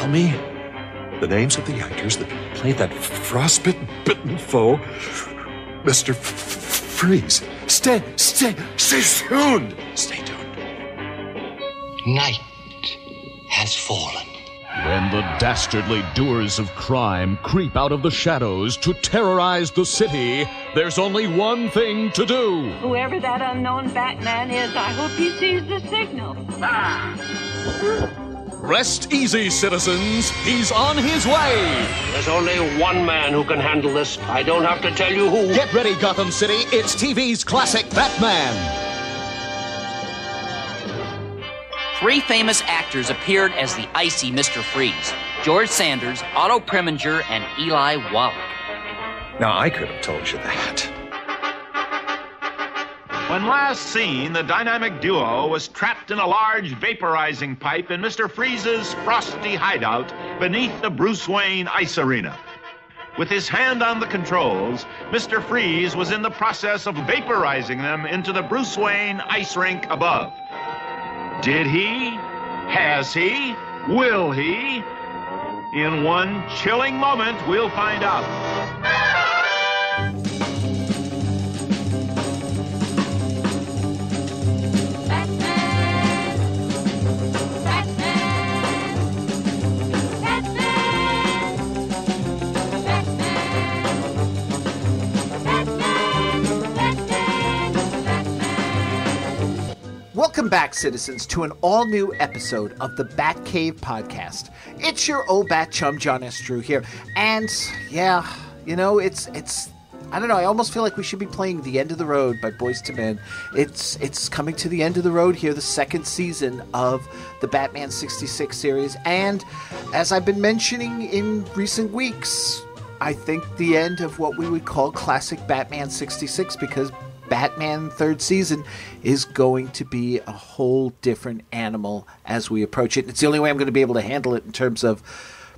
tell me the names of the actors that played that frostbitten foe, Mr. Freeze. Stay tuned. Stay tuned. Night has fallen. When the dastardly doers of crime creep out of the shadows to terrorize the city, there's only one thing to do. Whoever that unknown Batman is, I hope he sees the signal. Rest easy, citizens. He's on his way. There's only one man who can handle this. I don't have to tell you who. Get ready, Gotham City. It's TV's classic Batman. 3 famous actors appeared as the icy Mr. Freeze: George Sanders, Otto Preminger, and Eli Wallach. Now, I could have told you that. When last seen, the dynamic duo was trapped in a large vaporizing pipe in Mr. Freeze's frosty hideout beneath the Bruce Wayne ice arena. With his hand on the controls, Mr. Freeze was in the process of vaporizing them into the Bruce Wayne ice rink above. Did he? Has he? Will he? In one chilling moment, we'll find out. Welcome back, citizens, to an all-new episode of the Bat Cave Podcast. It's your old bat chum, John S. Drew here. And, yeah, you know, it's I don't know, I almost feel like we should be playing The End of the Road by Boyz II Men. It's coming to the end of the road here, the second season of the Batman 66 series. And as I've been mentioning in recent weeks, I think the end of what we would call classic Batman 66, because Batman third season is going to be a whole different animal as we approach it. It's the only way I'm going to be able to handle it in terms of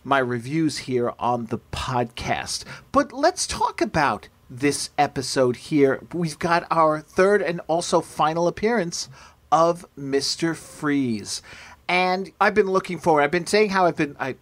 my reviews here on the podcast. But let's talk about this episode here. We've got our third and also final appearance of Mr. Freeze. And I've been looking forward. I've been saying how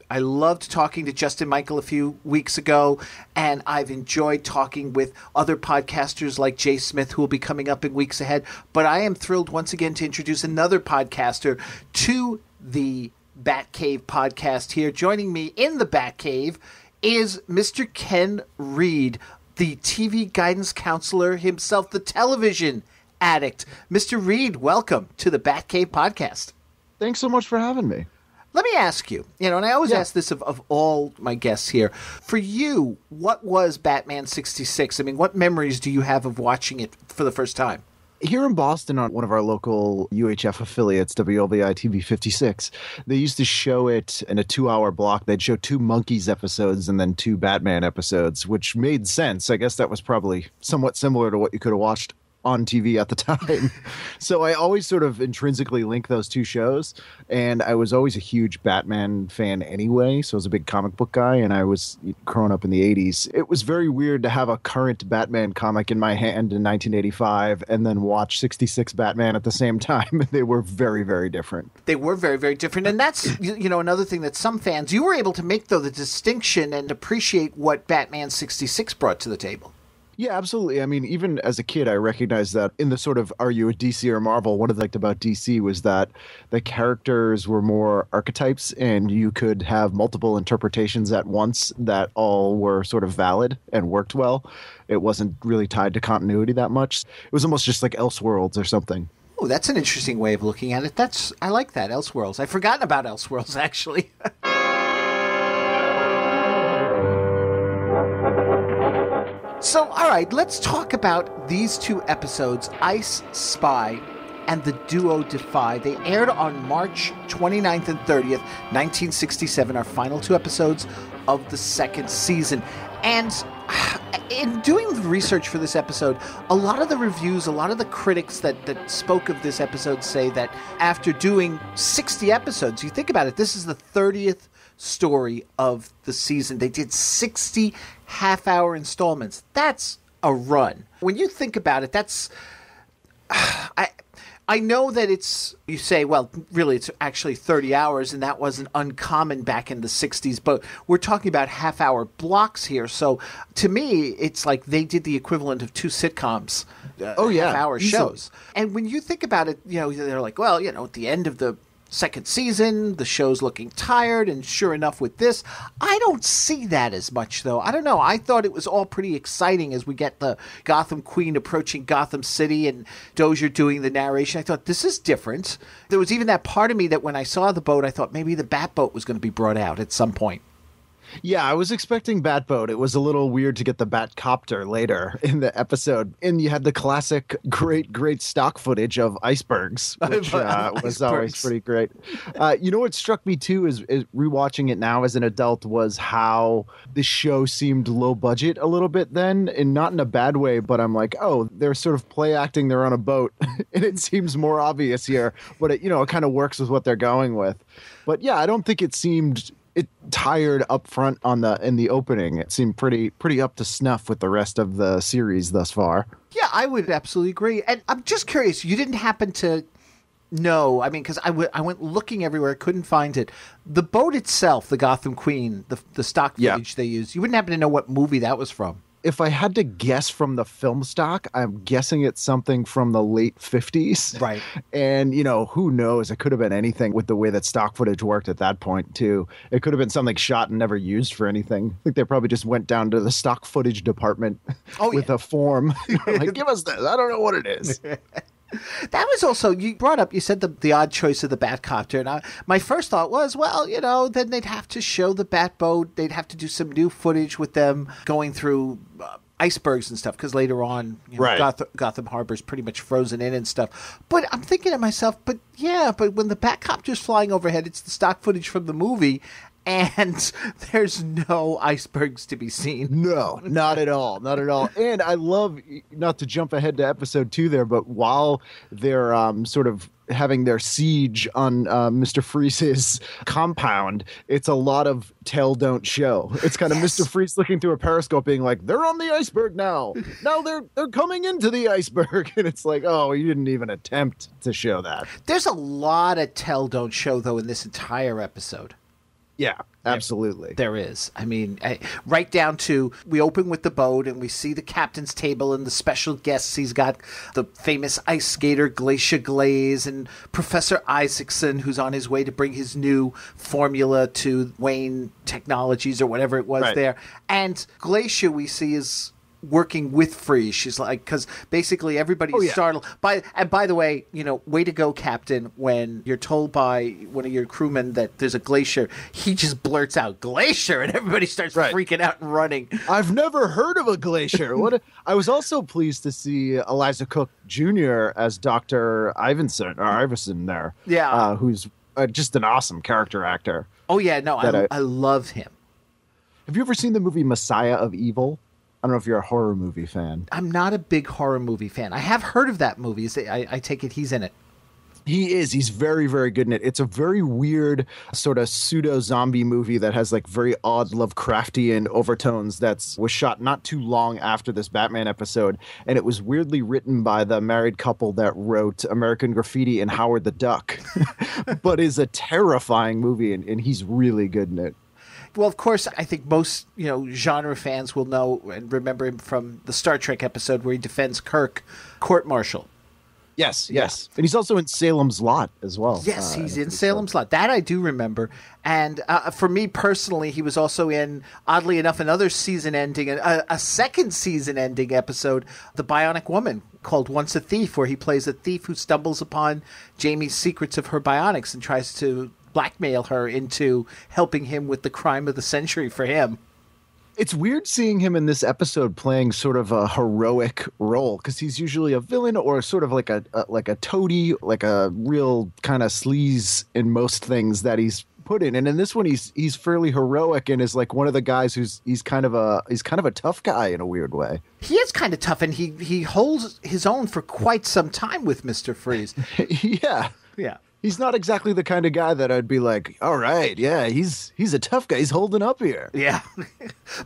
I loved talking to Justin Michael a few weeks ago, and I've enjoyed talking with other podcasters like Jay Smith, who will be coming up in weeks ahead. But I am thrilled once again to introduce another podcaster to the Bat Cave podcast here. Joining me in the Bat Cave is Mr. Ken Reid, the TV guidance counselor himself, the television addict. Mr. Reid, welcome to the Bat Cave podcast. Thanks so much for having me. Let me ask you, and I always ask this of all my guests here. For you, what was Batman 66? I mean, what memories do you have of watching it for the first time? Here in Boston, on one of our local UHF affiliates, WLBI TV 56, they used to show it in a 2-hour block. They'd show 2 Monkeys episodes and then 2 Batman episodes, which made sense. I guess that was probably somewhat similar to what you could have watched on TV at the time. So I always sort of intrinsically link those 2 shows, and I was always a huge Batman fan anyway, so I was a big comic book guy, and I was growing up in the 80s. It was very weird to have a current Batman comic in my hand in 1985 and then watch 66 Batman at the same time. They were very, very different. They were very, very different, and that's another thing that some fans, you were able to make, though, the distinction and appreciate what Batman 66 brought to the table. Yeah, absolutely. I mean, even as a kid, I recognized that in the sort of, are you a DC or Marvel? What I liked about DC was that the characters were more archetypes, and you could have multiple interpretations at once that all were sort of valid and worked well. It wasn't really tied to continuity that much. It was almost just like Elseworlds or something. Oh, that's an interesting way of looking at it. I like that, Elseworlds. I'd forgotten about Elseworlds, actually. So, all right, let's talk about these 2 episodes, Ice Spy and the Duo Defy. They aired on March 29th and 30th, 1967, our final 2 episodes of the second season. And in doing the research for this episode, a lot of the reviews, a lot of the critics that spoke of this episode say that after doing 60 episodes, you think about it, this is the 30th story of the season. They did 60 half-hour installments. That's a run. When you think about it, that's I know that you say, well, really, it's actually 30 hours, and that wasn't uncommon back in the 60s, but we're talking about half-hour blocks here. So to me, it's like they did the equivalent of 2 sitcoms, half-hour shows. And when you think about it, they're like, well, at the end of the second season, the show's looking tired, and sure enough with this, I don't see that as much, though. I don't know. I thought it was all pretty exciting as we get the Gotham Queen approaching Gotham City and Dozier doing the narration. I thought, this is different. There was even that part of me that when I saw the boat, I thought maybe the Batboat was going to be brought out at some point. Yeah, I was expecting Batboat. It was a little weird to get the Batcopter later in the episode. And you had the classic great stock footage of icebergs, which was always pretty great. What struck me, too, is rewatching it now as an adult was how the show seemed low budget a little bit then, and not in a bad way, but I'm like, oh, they're sort of play acting. They're on a boat, and it seems more obvious here. But, it kind of works with what they're going with. But, yeah, I don't think it seemed... It tired up front in the opening. It seemed pretty up to snuff with the rest of the series thus far. Yeah, I would absolutely agree. And I'm just curious, you didn't happen to know, because I went looking everywhere, couldn't find it. The boat itself, the Gotham Queen, the stock footage they used, you wouldn't happen to know what movie that was from? If I had to guess from the film stock, I'm guessing it's something from the late 50s. Right. And, who knows? It could have been anything with the way that stock footage worked at that point, too. It could have been something shot and never used for anything. I think they probably just went down to the stock footage department with a form. Like, give us this. I don't know what it is. That was also, you said the odd choice of the Batcopter, and my first thought was, well, then they'd have to show the Batboat, they'd have to do some new footage with them going through icebergs and stuff, because later on, Gotham Harbor's pretty much frozen in and stuff. But I'm thinking to myself, but when the Batcopter's flying overhead, it's the stock footage from the movie, and there's no icebergs to be seen. No, not at all. Not at all. And I love, not to jump ahead to episode 2 there, but while they're sort of having their siege on Mr. Freeze's compound, it's a lot of tell, don't show. It's kind of Mr. Freeze looking through a periscope being like, they're on the iceberg now. Now they're coming into the iceberg. And it's like, oh, you didn't even attempt to show that. There's a lot of tell, don't show, though, in this entire episode. Yeah, absolutely. There is. Right down to, we open with the boat and we see the captain's table and the special guests. He's got the famous ice skater Glacier Glaze and Professor Isaacson, who's on his way to bring his new formula to Wayne Technologies or whatever it was there. And Glacier, we see, is working with Freeze. She's like, because basically everybody's startled by the way, way to go, Captain. When you're told by one of your crewmen that there's a glacier, he just blurts out glacier and everybody starts freaking out and running. I've never heard of a glacier. I was also pleased to see Eliza Cook Jr. as Dr. Iverson there. Yeah. Who's just an awesome character actor. Oh yeah, no, I love him. Have you ever seen the movie Messiah of Evil? I don't know if you're a horror movie fan. I'm not a big horror movie fan. I have heard of that movie. I take it he's in it. He is. He's very, very good in it. It's a very weird sort of pseudo-zombie movie that has like very odd Lovecraftian overtones was shot not too long after this Batman episode. And it was weirdly written by the married couple that wrote American Graffiti and Howard the Duck, but is a terrifying movie. And he's really good in it. Well, of course, I think most, genre fans will know and remember him from the Star Trek episode where he defends Kirk, court-martial. Yes. And he's also in Salem's Lot as well. Yes, he's in Salem's Lot. That I do remember. And for me personally, he was also in, oddly enough, another season-ending, a second season-ending episode, The Bionic Woman, called Once a Thief, where he plays a thief who stumbles upon Jamie's secrets of her bionics and tries to blackmail her into helping him with the crime of the century for him. It's weird seeing him in this episode playing sort of a heroic role, because he's usually a villain or sort of like a toady, like a real kind of sleaze in most things that he's put in. And in this one, he's fairly heroic and is like one of the guys he's kind of a tough guy in a weird way. He is kind of tough, and he holds his own for quite some time with Mr. Freeze. Yeah. He's not exactly the kind of guy that I'd be like, all right, yeah, he's a tough guy. He's holding up here. Yeah.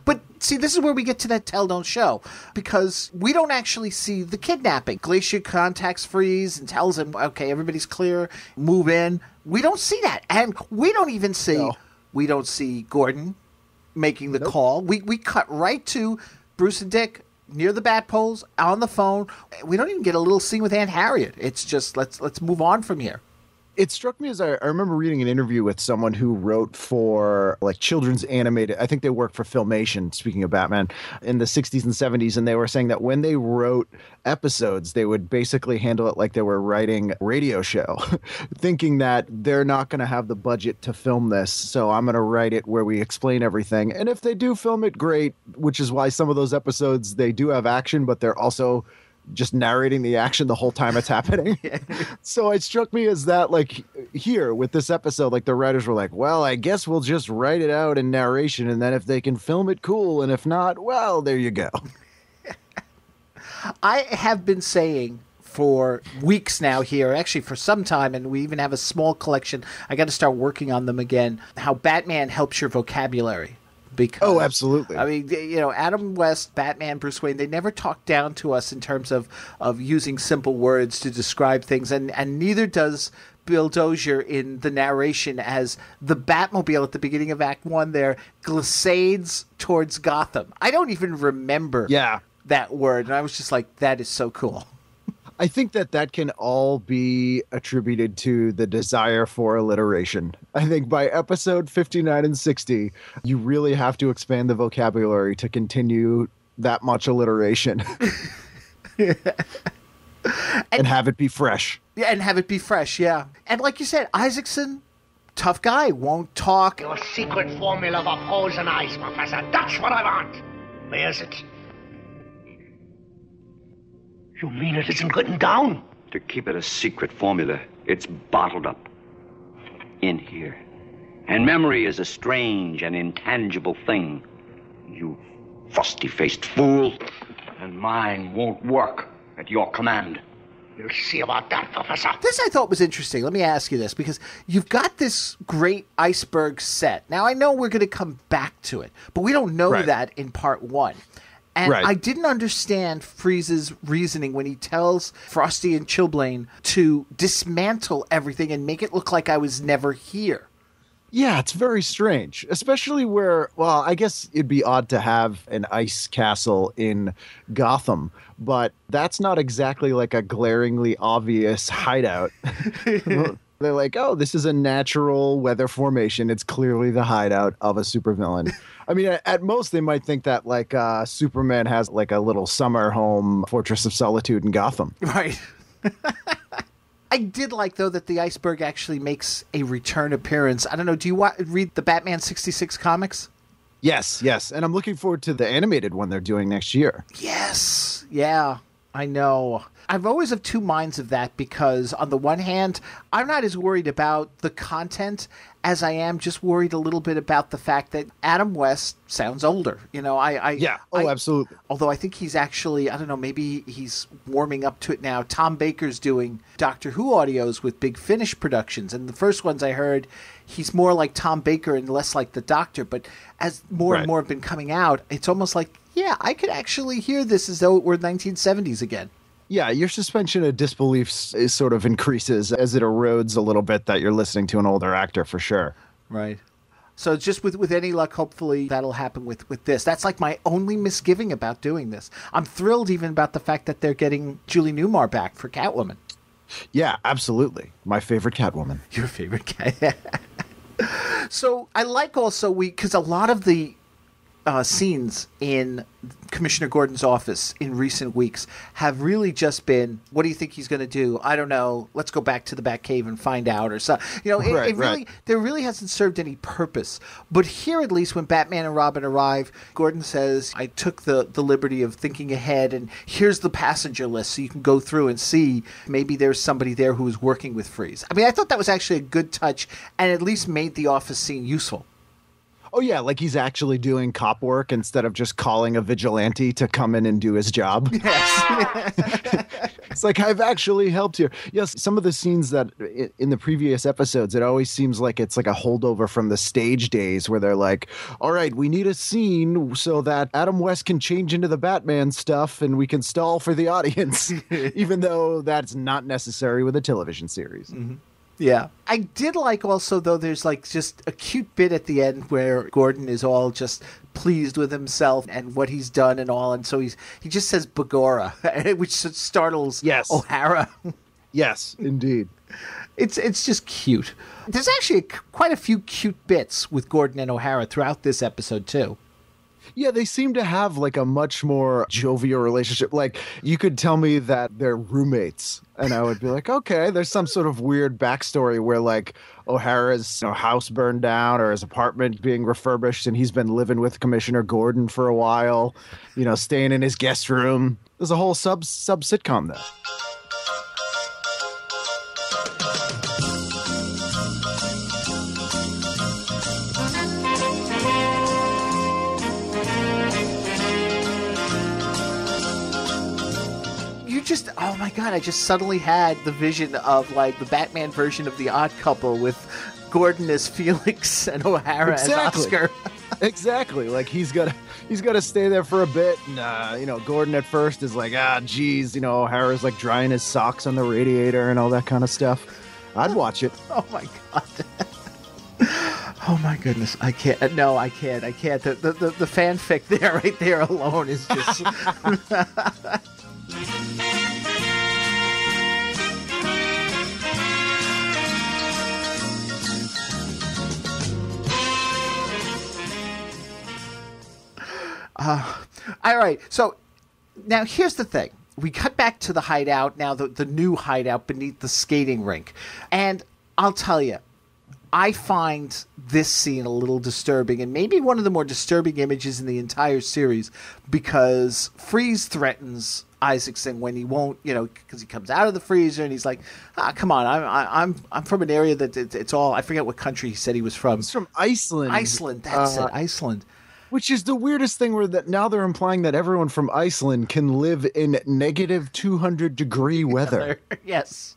But see, this is where we get to that tell don't show, because we don't actually see the kidnapping. Glacier contacts Freeze and tells him, okay, everybody's clear, move in. We don't see that. And we don't even see, we don't see Gordon making the call. We cut right to Bruce and Dick near the bat poles on the phone. We don't even get a little scene with Aunt Harriet. It's just, let's move on from here. It struck me as I remember reading an interview with someone who wrote for like children's animated. I think they worked for Filmation, speaking of Batman, in the 60s and 70s. And they were saying that when they wrote episodes, they would basically handle it like they were writing a radio show, thinking that they're not going to have the budget to film this. So I'm going to write it where we explain everything. And if they do film it, great, which is why some of those episodes, they do have action, but they're also just narrating the action the whole time it's happening. So it struck me as that, like, here with this episode, like the writers were like, well, I guess we'll just write it out in narration, and then if they can film it, cool, and if not, well, there you go. I have been saying for weeks now here, actually for some time, and we even have a small collection, I got to start working on them again, how Batman helps your vocabulary. Because, absolutely. I mean, you know, Adam West, Batman, Bruce Wayne, they never talk down to us in terms of using simple words to describe things. And neither does Bill Dozier in the narration as the Batmobile at the beginning of Act 1 there glissades towards Gotham. I don't even remember that word. And I was just like, that is so cool. I think that can all be attributed to the desire for alliteration. I think by episode 59 and 60, you really have to expand the vocabulary to continue that much alliteration. and have it be fresh. Yeah, and have it be fresh, yeah. And like you said, Isaacson, tough guy, won't talk. Your secret formula for poison ice, Professor. That's what I want. Where's it? You mean it isn't written down? To keep it a secret formula, it's bottled up in here. And memory is a strange and intangible thing. You frosty-faced fool. And mine won't work at your command. We'll see about that, Professor. This I thought was interesting. Let me ask you this, because you've got this great iceberg set. Now, I know we're going to come back to it, but we don't know that in part 1. And I didn't understand Freeze's reasoning when he tells Frosty and Chilblain to dismantle everything and make it look like I was never here. Yeah, it's very strange, especially where, well, I guess it'd be odd to have an ice castle in Gotham, but that's not exactly like a glaringly obvious hideout. They're like, oh, this is a natural weather formation. It's clearly the hideout of a supervillain. I mean, at most, they might think that, like, Superman has, like, a little summer home, Fortress of Solitude in Gotham. Right. I did like, though, that the iceberg actually makes a return appearance. I don't know, do you read the Batman 66 comics? Yes. And I'm looking forward to the animated one they're doing next year. Yes. Yeah, I know. I've always of two minds of that, because on the one hand, I'm not as worried about the content as I am just worried a little bit about the fact that Adam West sounds older. You know, absolutely. Although I think he's actually, I don't know, maybe he's warming up to it now. Tom Baker's doing Doctor Who audios with Big Finish Productions, and the first ones I heard, he's more like Tom Baker and less like the Doctor. But as more and more have been coming out, it's almost like, yeah, I could actually hear this as though it were 1970s again. Yeah, your suspension of disbelief sort of increases as it erodes a little bit that you're listening to an older actor, for sure. Right. So just with any luck, hopefully that'll happen with this. That's like my only misgiving about doing this. I'm thrilled even about the fact that they're getting Julie Newmar back for Catwoman. Yeah, absolutely. My favorite Catwoman. Your favorite cat. So I like also because a lot of the scenes in Commissioner Gordon's office in recent weeks have really just been, what do you think he's going to do? I don't know. Let's go back to the Batcave and find out, or so. You know, there really hasn't served any purpose. But here, at least, when Batman and Robin arrive, Gordon says, I took the liberty of thinking ahead, and here's the passenger list, so you can go through and see maybe there's somebody there who is working with Freeze. I mean, I thought that was actually a good touch, and at least made the office scene useful. Oh, yeah, like he's actually doing cop work instead of just calling a vigilante to come in and do his job. Yes. It's like, I've actually helped here. Yes, some of the scenes that in the previous episodes, it always seems like it's like a holdover from the stage days where they're like, all right, we need a scene so that Adam West can change into the Batman stuff and we can stall for the audience, even though that's not necessary with a television series. Mm-hmm. Yeah. I did like also, though, there's like just a cute bit at the end where Gordon is all just pleased with himself and what he's done and all. And so he just says Begorra, which startles O'Hara. Yes, indeed. It's just cute. There's actually quite a few cute bits with Gordon and O'Hara throughout this episode, too. Yeah, they seem to have like a much more jovial relationship. Like, you could tell me that they're roommates and I would be like, okay, there's some sort of weird backstory where like O'Hara's house burned down or his apartment being refurbished and he's been living with Commissioner Gordon for a while, staying in his guest room. There's a whole sub sitcom there. Oh my God, I just suddenly had the vision of like the Batman version of The Odd Couple with Gordon as Felix and O'Hara as Oscar. Exactly. Like he's got to stay there for a bit. And, Gordon at first is like, geez, O'Hara's like drying his socks on the radiator and all that kind of stuff. I'd watch it. Oh my God. Oh my goodness. I can't. No, I can't. I can't. The fanfic there, right there alone is just... All right, so now here's the thing. We cut back to the hideout, now the new hideout beneath the skating rink. And I'll tell you, I find this scene a little disturbing, and maybe one of the more disturbing images in the entire series, because Freeze threatens Isaacson when he won't, because he comes out of the freezer and he's like, come on, I'm from an area that it's all, I forget what country he said he was from. He's from Iceland. Iceland, that's it, Iceland. Which is the weirdest thing, where that now they're implying that everyone from Iceland can live in negative 200-degree weather. Yes.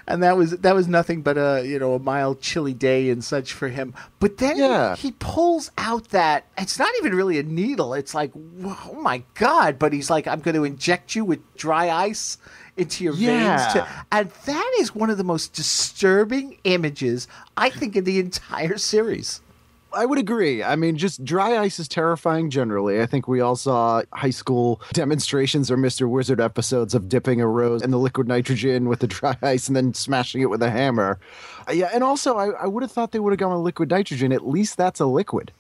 And that was nothing but a mild, chilly day and such for him. But then he pulls out that, it's not even really a needle. It's like, oh my God. But he's like, I'm going to inject you with dry ice into your veins. And that is one of the most disturbing images, I think, in the entire series. I would agree. I mean, just dry ice is terrifying generally. I think we all saw high school demonstrations or Mr. Wizard episodes of dipping a rose in the liquid nitrogen with the dry ice and then smashing it with a hammer. Yeah, and also I would have thought they would have gone with liquid nitrogen. At least that's a liquid.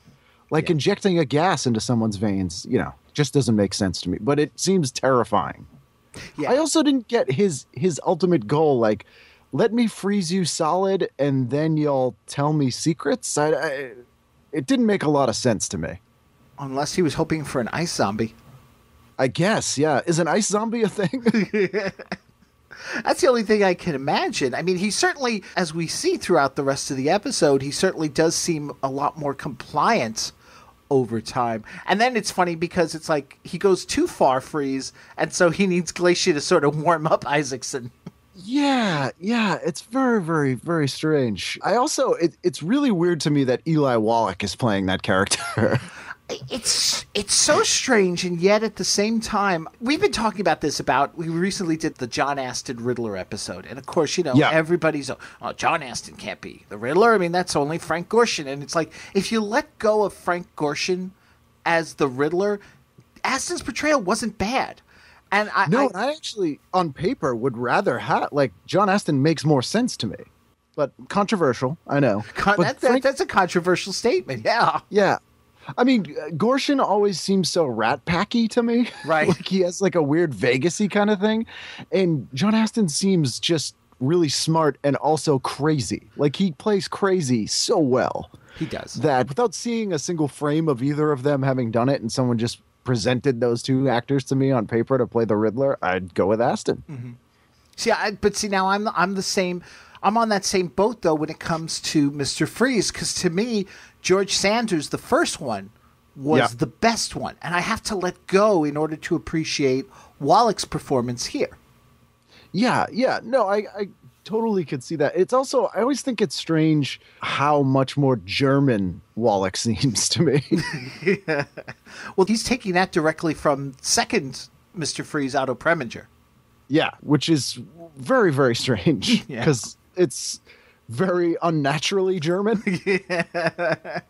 Like injecting a gas into someone's veins, just doesn't make sense to me. But it seems terrifying. Yeah. I also didn't get his ultimate goal, like, let me freeze you solid and then you'll tell me secrets. It didn't make a lot of sense to me. Unless he was hoping for an ice zombie. I guess, yeah. Is an ice zombie a thing? That's the only thing I can imagine. I mean, he certainly, as we see throughout the rest of the episode, he certainly does seem a lot more compliant over time. And then it's funny because it's like he goes too far, Freeze, and so he needs Glacier to sort of warm up Isaacson. Yeah, it's very, very, very strange. I also, it's really weird to me that Eli Wallach is playing that character. It's so strange, and yet at the same time, we've been talking about this we recently did the John Astin Riddler episode, and of course, everybody's, John Astin can't be the Riddler. I mean, that's only Frank Gorshin, and it's like, if you let go of Frank Gorshin as the Riddler, Astin's portrayal wasn't bad. And I actually, on paper, would rather have, like, John Astin makes more sense to me. But controversial, I know. That's a controversial statement, yeah. Yeah. I mean, Gorshin always seems so rat-packy to me. Right. Like, he has, like, a weird Vegas-y kind of thing. And John Astin seems just really smart and also crazy. Like, he plays crazy so well. He does. That without seeing a single frame of either of them having done it and someone just presented those two actors to me on paper to play the Riddler, I'd go with Astin. Mm-hmm. Now I'm the same. I'm on that same boat though when it comes to Mr. Freeze, because to me, George Sanders, the first one, was the best one, and I have to let go in order to appreciate Wallach's performance here. Yeah. No, I totally could see that. It's also, I always think it's strange how much more German Wallach seems to me. Yeah. Well, he's taking that directly from second Mr. Freeze, Otto Preminger. Yeah, which is very, very strange because it's very unnaturally German. Yeah.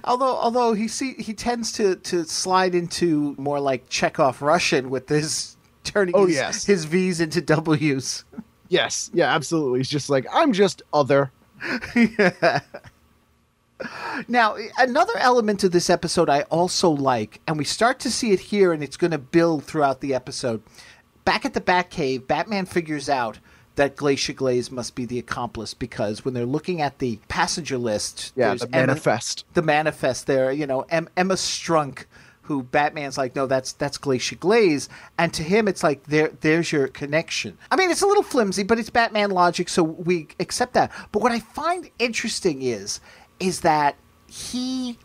Although he tends to slide into more like Chekhov Russian with this turning his V's into W's. Yes, yeah, absolutely. He's just like, I'm just other. Yeah. Now, another element of this episode I also like, and we start to see it here, and it's going to build throughout the episode. Back at the Batcave, Batman figures out that Glacier Glaze must be the accomplice because when they're looking at the passenger list, there's the manifest. The manifest there, Emma Strunk, who Batman's like, no, that's Glacier Glaze, and to him it's like there's your connection. I mean, it's a little flimsy, but it's Batman logic, so we accept that. But what I find interesting is that he,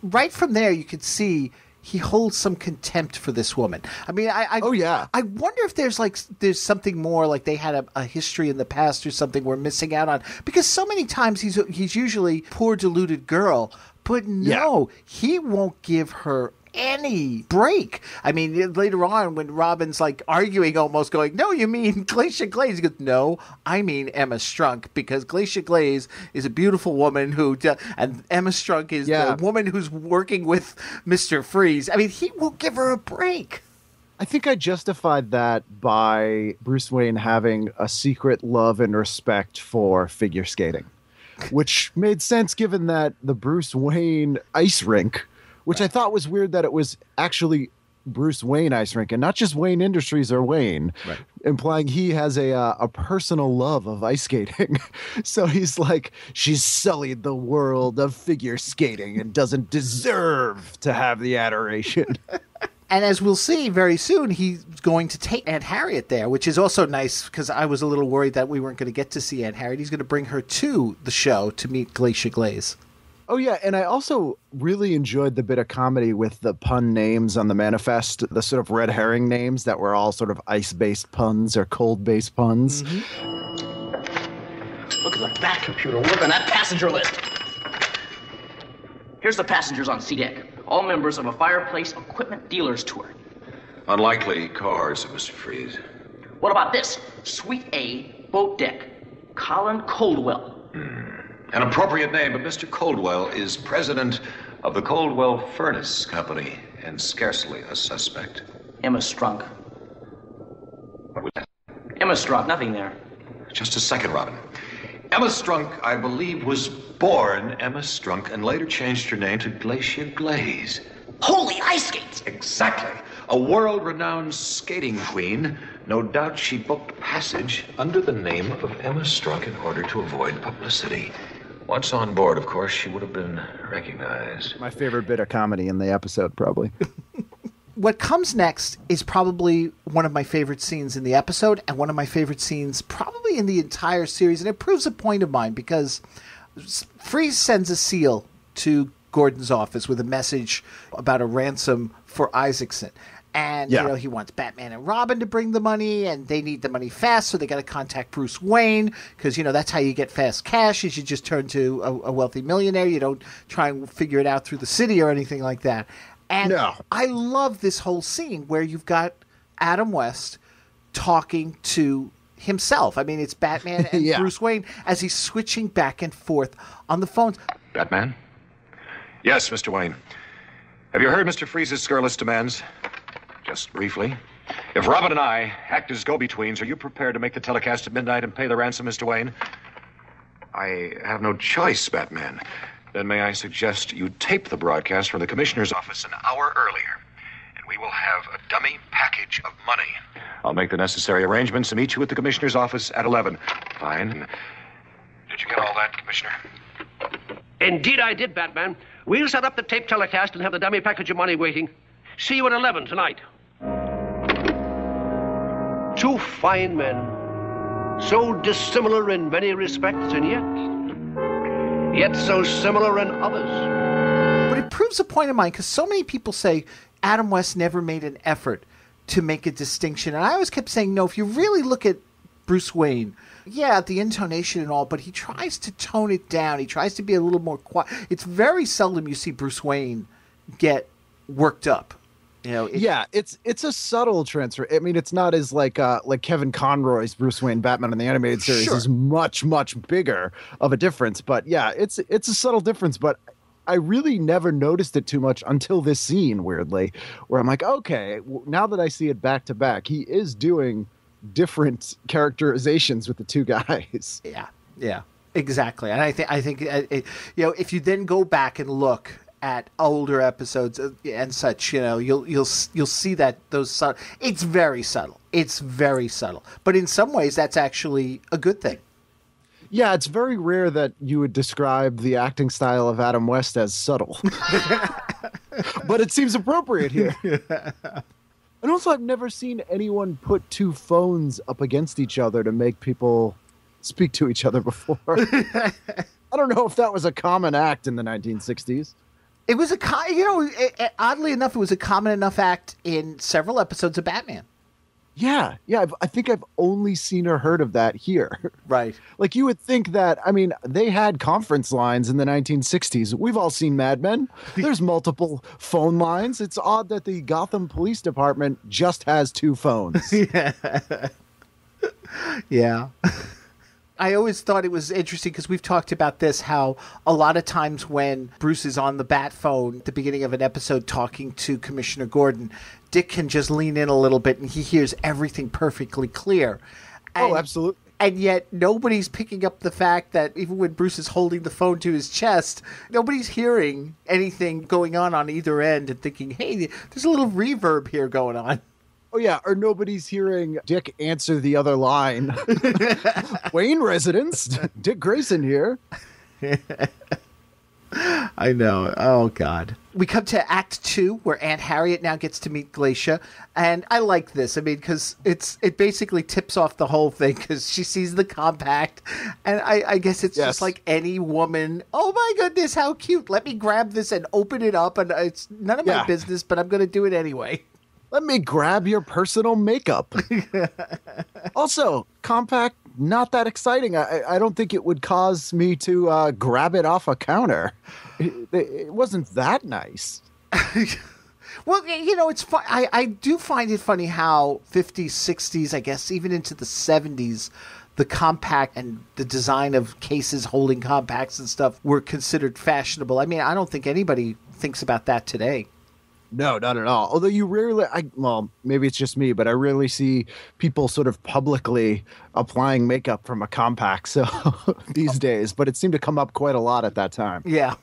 right from there, you could see he holds some contempt for this woman. I mean, I wonder if there's something more, like they had a history in the past or something we're missing out on. Because so many times he's usually poor deluded girl, but no, he won't give her any break. I mean, later on when Robin's like arguing, almost going, no, you mean Glacier Glaze? He goes, no, I mean Emma Strunk, because Glacier Glaze is a beautiful woman and Emma Strunk is the woman who's working with Mr. Freeze. I mean, he won't give her a break. I think I justified that by Bruce Wayne having a secret love and respect for figure skating, which made sense given that the Bruce Wayne ice rink, which I thought was weird that it was actually Bruce Wayne ice rink and not just Wayne Industries or Wayne, implying he has a personal love of ice skating. So he's like, she's sullied the world of figure skating and doesn't deserve to have the adoration. And as we'll see very soon, he's going to take Aunt Harriet there, which is also nice because I was a little worried that we weren't going to get to see Aunt Harriet. He's going to bring her to the show to meet Glacier Glaze. Oh, yeah, and I also really enjoyed the bit of comedy with the pun names on the manifest, the sort of red herring names that were all sort of ice-based puns or cold-based puns. Mm-hmm. Look at the back computer. Work on that passenger list. Here's the passengers on C-Deck. All members of a Fireplace Equipment Dealers Tour. Unlikely cars, Mr. Freeze. What about this? Suite A, Boat Deck. Colin Coldwell. An appropriate name, but Mr. Coldwell is president of the Coldwell Furnace Company and scarcely a suspect. Emma Strunk. What was that? Emma Strunk, nothing there. Just a second, Robin. Emma Strunk, I believe, was born Emma Strunk and later changed her name to Glacier Glaze. Holy ice skates! Exactly. A world-renowned skating queen. No doubt she booked passage under the name of Emma Strunk in order to avoid publicity. Once on board, of course, she would have been recognized. My favorite bit of comedy in the episode, probably. What comes next is probably one of my favorite scenes in the episode and one of my favorite scenes probably in the entire series. And it proves a point of mine because Freeze sends a seal to Gordon's office with a message about a ransom for Isaacson. And, he wants Batman and Robin to bring the money, and they need the money fast, so they got to contact Bruce Wayne, because, that's how you get fast cash, is you just turn to a wealthy millionaire. You don't try and figure it out through the city or anything like that. And I love this whole scene where you've got Adam West talking to himself. I mean, it's Batman and Bruce Wayne as he's switching back and forth on the phones. Batman? Yes, Mr. Wayne. Have you heard Mr. Freeze's scurrilous demands? Just briefly. If Robin and I act as go-betweens, are you prepared to make the telecast at midnight and pay the ransom, Mr. Wayne? I have no choice, Batman. Then may I suggest you tape the broadcast from the commissioner's office an hour earlier, and we will have a dummy package of money. I'll make the necessary arrangements and meet you at the commissioner's office at 11. Fine. Did you get all that, Commissioner? Indeed I did, Batman. We'll set up the tape telecast and have the dummy package of money waiting. See you at 11 tonight. Two fine men, so dissimilar in many respects, and yet so similar in others. But it proves a point of mine, because so many people say Adam West never made an effort to make a distinction. And I always kept saying, no, if you really look at Bruce Wayne, yeah, the intonation and all, but he tries to tone it down. He tries to be a little more quiet. It's very seldom you see Bruce Wayne get worked up. You know, it's a subtle transfer. I mean, it's not as like Kevin Conroy's Bruce Wayne Batman in the animated series is much, much bigger of a difference. But yeah, it's a subtle difference. But I really never noticed it too much until this scene, weirdly, where I'm like, okay, now that I see it back to back, he is doing different characterizations with the two guys. Yeah, exactly. And I think if you then go back and look at older episodes and such, you'll see that it's very subtle. It's very subtle. But in some ways, that's actually a good thing. Yeah, it's very rare that you would describe the acting style of Adam West as subtle. But it seems appropriate here. And also, I've never seen anyone put two phones up against each other to make people speak to each other before. I don't know if that was a common act in the 1960s. It was oddly enough, it was a common enough act in several episodes of Batman. Yeah. I think I've only seen or heard of that here. Right. Like you would think that, I mean, they had conference lines in the 1960s. We've all seen Mad Men. There's multiple phone lines. It's odd that the Gotham Police Department just has two phones. Yeah. I always thought it was interesting because we've talked about this, how a lot of times when Bruce is on the bat phone at the beginning of an episode talking to Commissioner Gordon, Dick can just lean in a little bit and he hears everything perfectly clear. Oh, absolutely. And yet nobody's picking up the fact that even when Bruce is holding the phone to his chest, nobody's hearing anything going on either end and thinking, hey, there's a little reverb here going on. Oh, yeah, or nobody's hearing Dick answer the other line. Wayne residence, Dick Grayson here. I know. Oh, God. We come to Act 2, where Aunt Harriet now gets to meet Glacia. And I like this. I mean, because it basically tips off the whole thing, because she sees the compact. And I guess it's just like any woman. Oh, my goodness, how cute. Let me grab this and open it up. And it's none of my business, but I'm going to do it anyway. Let me grab your personal makeup. Also, compact, not that exciting. I don't think it would cause me to grab it off a counter. It wasn't that nice. Well, it's fun. I do find it funny how 50s, 60s, I guess, even into the 70s, the compact and the design of cases holding compacts and stuff were considered fashionable. I mean, I don't think anybody thinks about that today. No, not at all. Although you rarely, maybe it's just me, but I rarely see people sort of publicly applying makeup from a compact these days. But it seemed to come up quite a lot at that time. Yeah.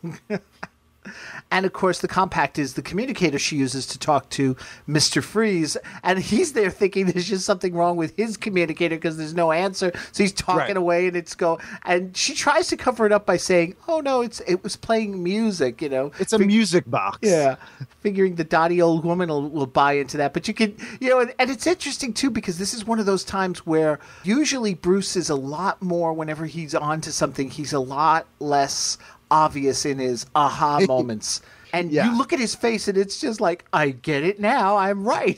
And, of course, the compact is the communicator she uses to talk to Mr. Freeze. And he's there thinking there's just something wrong with his communicator because there's no answer. So he's talking away and she tries to cover it up by saying, oh, no, it was playing music, It's a music box. Yeah. Figuring the dotty old woman will buy into that. But you can, and it's interesting, too, because this is one of those times where usually Bruce is a lot more, whenever he's on to something, he's a lot less obvious in his aha moments. And you look at his face and it's just like, I get it now. I'm right,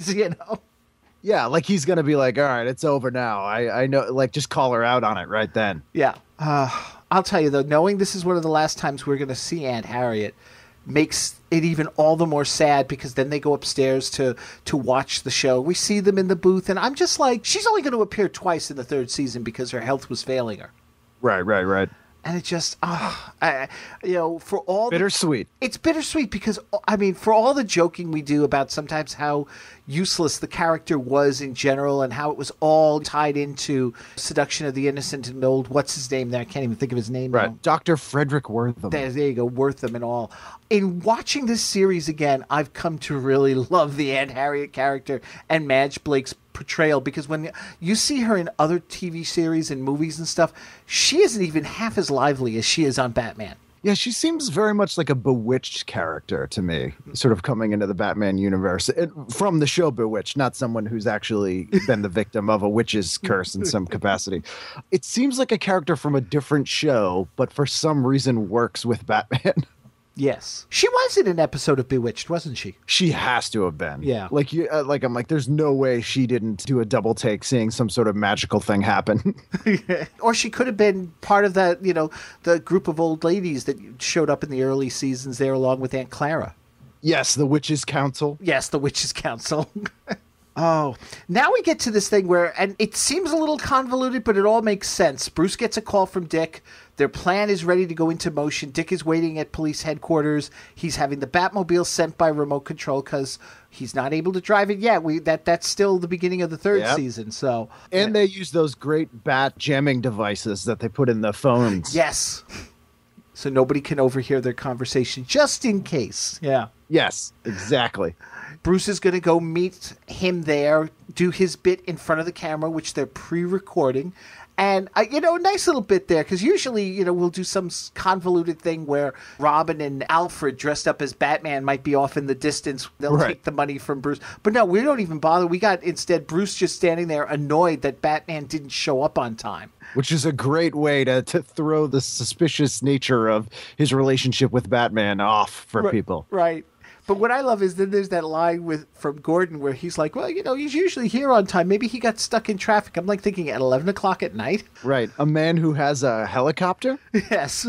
Yeah, like he's going to be like, all right, it's over now. I know, like, just call her out on it right then. Yeah. I'll tell you, though, knowing this is one of the last times we're going to see Aunt Harriet makes it even all the more sad, because then they go upstairs to watch the show. We see them in the booth, and I'm just like, she's only going to appear twice in the third season because her health was failing her. Right. And it just, for all bittersweet. It's bittersweet because, I mean, for all the joking we do about sometimes how useless the character was in general and how it was all tied into Seduction of the Innocent and old, what's his name there? I can't even think of his name now. Dr. Frederick Wortham. There you go, Wortham and all. In watching this series again, I've come to really love the Aunt Harriet character and Madge Blake's portrayal, because when you see her in other TV series and movies and stuff, she isn't even half as lively as she is on Batman. Yeah, she seems very much like a Bewitched character to me, sort of coming into the Batman universe from the show Bewitched, not someone who's actually been the victim of a witch's curse in some capacity. It seems like a character from a different show, but for some reason works with Batman. Yes. She was in an episode of Bewitched, wasn't she? She has to have been. Yeah. Like I'm like, there's no way she didn't do a double take seeing some sort of magical thing happen. Or she could have been part of that, the group of old ladies that showed up in the early seasons there along with Aunt Clara. Yes, the Witches' Council. Yes, the Witches' Council. Oh, now we get to this thing where, and it seems a little convoluted, but it all makes sense. Bruce gets a call from Dick. Their plan is ready to go into motion. Dick is waiting at police headquarters. He's having the Batmobile sent by remote control because he's not able to drive it yet. That's still the beginning of the third season. So, and they use those great bat jamming devices that they put in the phones. Yes. So nobody can overhear their conversation, just in case. Yeah. Yes, exactly. Bruce is going to go meet him there, do his bit in front of the camera, which they're pre-recording. And, a nice little bit there, because usually, we'll do some convoluted thing where Robin and Alfred dressed up as Batman might be off in the distance. They'll take the money from Bruce. But no, we don't even bother. We got, instead, Bruce just standing there annoyed that Batman didn't show up on time. Which is a great way to throw the suspicious nature of his relationship with Batman off for people. Right. But what I love is then there's that line from Gordon where he's like, well, he's usually here on time. Maybe he got stuck in traffic. I'm like thinking at 11 o'clock at night. Right. A man who has a helicopter? Yes.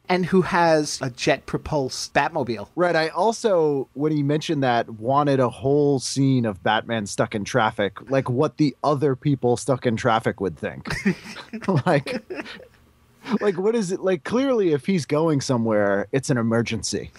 And who has a jet-propulsed Batmobile. Right. I also, when he mentioned that, wanted a whole scene of Batman stuck in traffic, like what the other people stuck in traffic would think. Like, what is it? Like, clearly, if he's going somewhere, it's an emergency.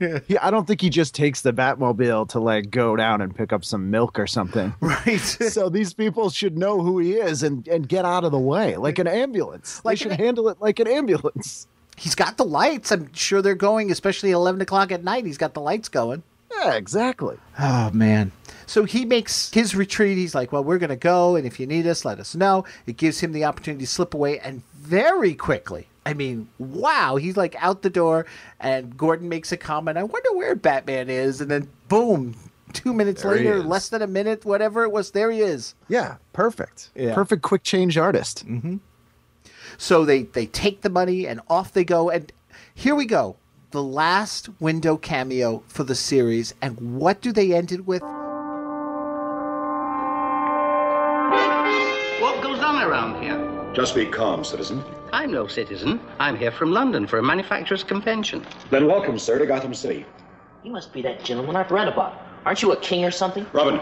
I don't think he just takes the Batmobile to, go down and pick up some milk or something. Right. So these people should know who he is and get out of the way, like an ambulance. They should handle it like an ambulance. He's got the lights. I'm sure they're going, especially at 11 o'clock at night. He's got the lights going. Yeah, exactly. Oh, man. So he makes his retreat. He's like, well, we're going to go, and if you need us, let us know. It gives him the opportunity to slip away, and very quickly, I mean, wow, he's like out the door, and Gordon makes a comment, I wonder where Batman is, and then boom, 2 minutes later, less than a minute, whatever it was, there he is. Yeah, perfect. Yeah. Perfect quick change artist. Mm-hmm. So they take the money, and off they go, and here we go. The last window cameo for the series, and what do they end it with? What goes on around here? Just be calm, citizen. I'm no citizen. I'm here from London for a manufacturers' convention. Then welcome, sir, to Gotham City. You must be that gentleman I've read about. Aren't you a king or something? Robin,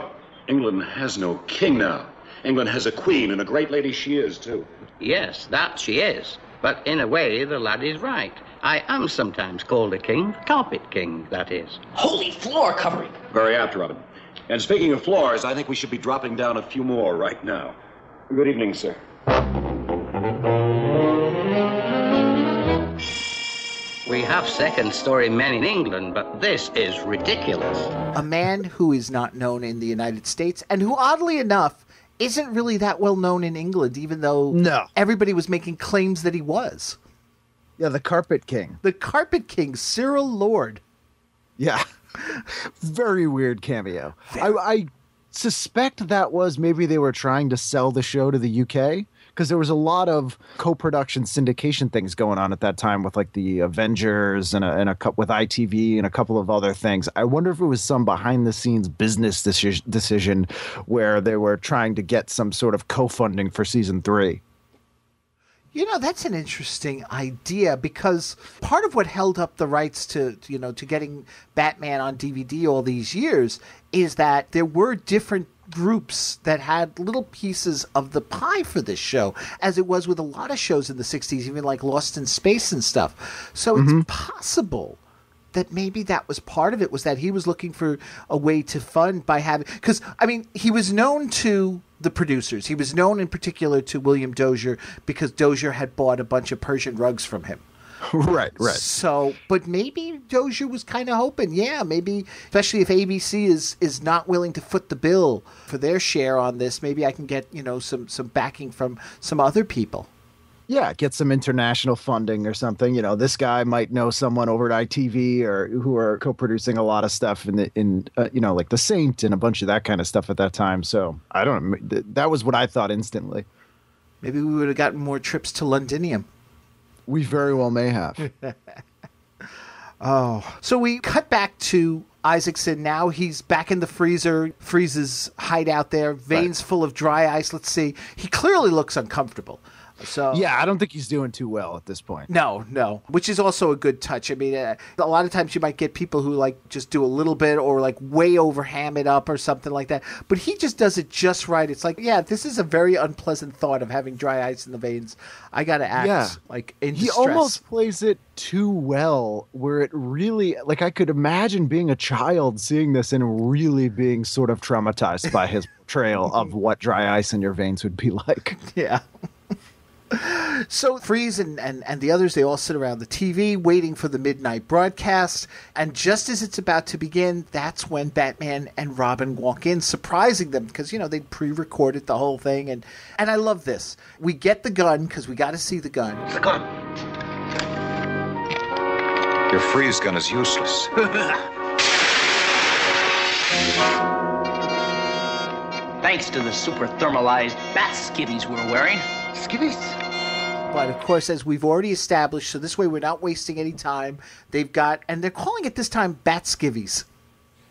England has no king now. England has a queen, and a great lady she is, too. Yes, that she is. But in a way, the lad is right. I am sometimes called a king. Carpet king, that is. Holy floor covering! Very apt, Robin. And speaking of floors, I think we should be dropping down a few more right now. Good evening, sir. We have second-story men in England, but this is ridiculous. A man who is not known in the United States, and who, oddly enough, isn't really that well known in England, even though everybody was making claims that he was. Yeah, the Carpet King. The Carpet King, Cyril Lord. Yeah. Very weird cameo. I suspect that was maybe they were trying to sell the show to the UK, because there was a lot of co-production syndication things going on at that time with like the Avengers and a with ITV and a couple of other things. I wonder if it was some behind the scenes business decision where they were trying to get some sort of co-funding for season 3. That's an interesting idea, because part of what held up the rights to getting Batman on DVD all these years is that there were different groups that had little pieces of the pie for this show, as it was with a lot of shows in the 60s, even like Lost in Space and stuff. So it's possible that maybe that was part of it, was that he was looking for a way to fund by having, because, I mean, he was known to the producers. He was known in particular to William Dozier, because Dozier had bought a bunch of Persian rugs from him. Right. So, but maybe Dozier was kind of hoping, maybe, especially if ABC is not willing to foot the bill for their share on this, maybe I can get, some backing from some other people. Yeah, get some international funding or something. This guy might know someone over at ITV or who are co-producing a lot of stuff in like The Saint and a bunch of that kind of stuff at that time. So I don't know. That was what I thought instantly. Maybe we would have gotten more trips to Londinium. We very well may have. Oh. So we cut back to Isaacson. Now he's back in the freezer. Freeze's hideout there. Veins full of dry ice. Let's see. He clearly looks uncomfortable. So yeah, I don't think he's doing too well at this point. No, which is also a good touch. I mean, a lot of times you might get people who like just do a little bit or like way over ham it up or something like that. But he just does it just right. It's like, yeah, this is a very unpleasant thought of having dry ice in the veins. I got to act like in distress. He almost plays it too well where it really, like I could imagine being a child seeing this and really being sort of traumatized by his portrayal of what dry ice in your veins would be like. Yeah. So Freeze and the others, they all sit around the TV waiting for the midnight broadcast. And just as it's about to begin, that's when Batman and Robin walk in, surprising them because, you know, they'd pre-recorded the whole thing. And I love this. We get the gun because we got to see the gun. It's the gun. Your freeze gun is useless. Thanks to the super thermalized bat skivvies we're wearing. Skivvies? But of course, as we've already established, so this way we're not wasting any time, they've got, and they're calling it this time bat skivvies.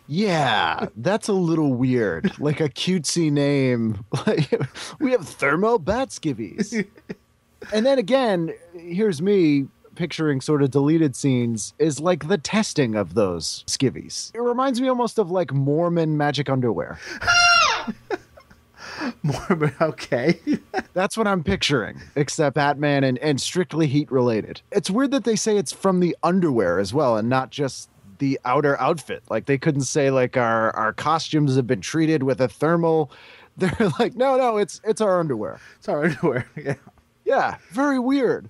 Yeah, that's a little weird. Like a cutesy name. We have thermo bat skivvies. And then again, here's me picturing sort of deleted scenes is like the testing of those skivvies. It reminds me almost of like Mormon magic underwear. Mormon, okay. That's what I'm picturing, except Batman and strictly heat related. It's weird that they say it's from the underwear as well and not just the outer outfit. Like they couldn't say like our costumes have been treated with a thermal. They're like, no, it's our underwear. It's our underwear, yeah. Yeah, very weird.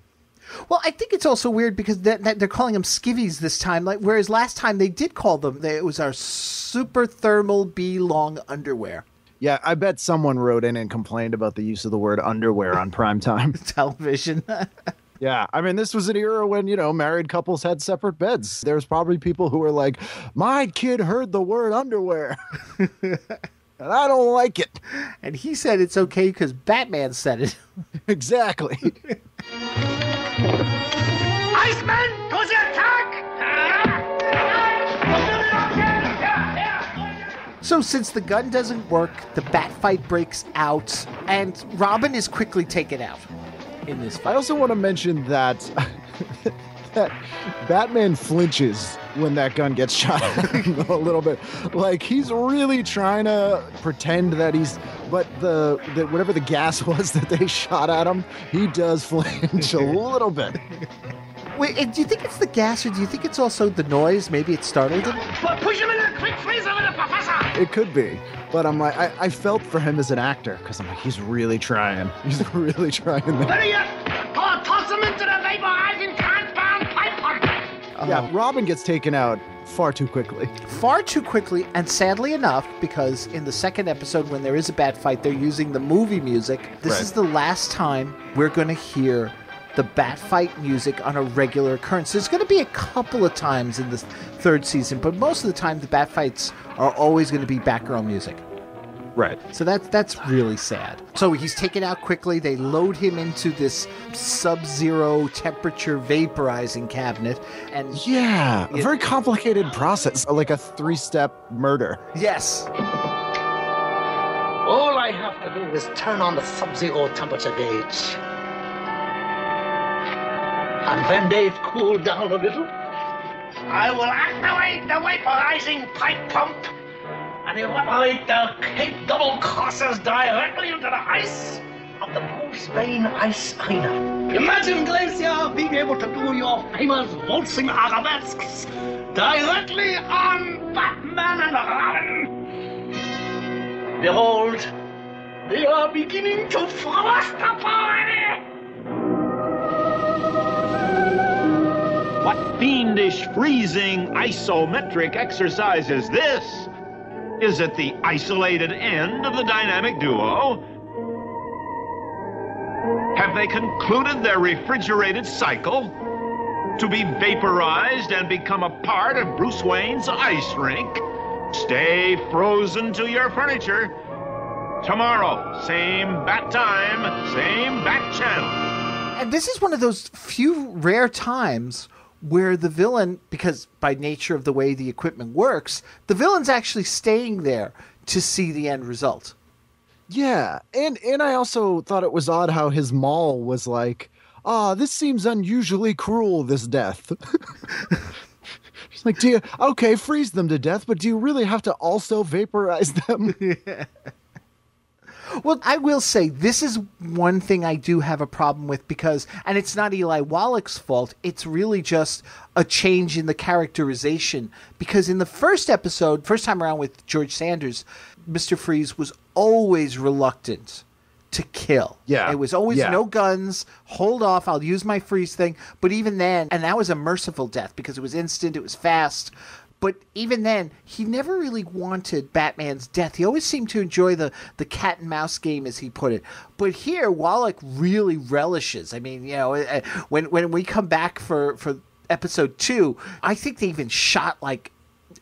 Well, I think it's also weird because they're calling them skivvies this time, like whereas last time they did call them, it was our super thermal B-long underwear. Yeah, I bet someone wrote in and complained about the use of the word underwear on primetime television. Yeah, I mean, this was an era when, you know, married couples had separate beds. There's probably people who were like, my kid heard the word underwear, and I don't like it. And he said it's okay because Batman said it. Exactly. Iceman, to the attack! So since the gun doesn't work, the bat fight breaks out, and Robin is quickly taken out in this fight. I also want to mention that that Batman flinches when that gun gets shot at him a little bit. Like he's really trying to pretend that but whatever the gas was that they shot at him, he does flinch a little bit. Wait, do you think it's the gas, or do you think it's also the noise? Maybe it startled him? Push him in a quick freezer with a professor! It could be. But I'm like, I felt for him as an actor, because I'm like, he's really trying. He's really trying there. Better yet, toss him into the vaporizing transparent pipe pump! Yeah, Robin gets taken out far too quickly. Far too quickly, and sadly enough, because in the second episode, when there is a bat fight, they're using the movie music. This is the last time we're going to hear the bat fight music on a regular occurrence. There's going to be a couple of times in the third season, but most of the time the bat fights are always going to be background music. Right. So that's really sad. So he's taken out quickly. They load him into this sub-zero temperature vaporizing cabinet. And yeah, a very complicated process, like a 3-step murder. Yes. All I have to do is turn on the sub-zero temperature gauge. And when they've cooled down a little, I will activate the vaporizing pipe pump and evaporate the Cape double crosses directly into the ice of the Bruce Wayne ice arena. Imagine, Glacier, being able to do your famous waltzing arabesques directly on Batman and Robin. Behold, they are beginning to frost already. What fiendish, freezing, isometric exercise is this? Is it the isolated end of the dynamic duo? Have they concluded their refrigerated cycle to be vaporized and become a part of Bruce Wayne's ice rink? Stay frozen to your furniture. Tomorrow, same bat time, same bat channel. And this is one of those few rare times where the villain, because by nature of the way the equipment works, the villain's actually staying there to see the end result. Yeah, and I also thought it was odd how his maul was like, this seems unusually cruel, this death. It's like, okay, freeze them to death, but do you really have to also vaporize them? Yeah. Well, I will say this is one thing I do have a problem with because, and it's not Eli Wallach's fault, it's really just a change in the characterization. Because in the first episode, first time around with George Sanders, Mr. Freeze was always reluctant to kill. Yeah. It was always no guns, hold off, I'll use my freeze thing. But even then, and that was a merciful death because it was instant, it was fast. But even then, he never really wanted Batman's death. He always seemed to enjoy the cat and mouse game, as he put it. But here, Wallach really relishes. I mean, you know, when we come back for episode 2, I think they even shot like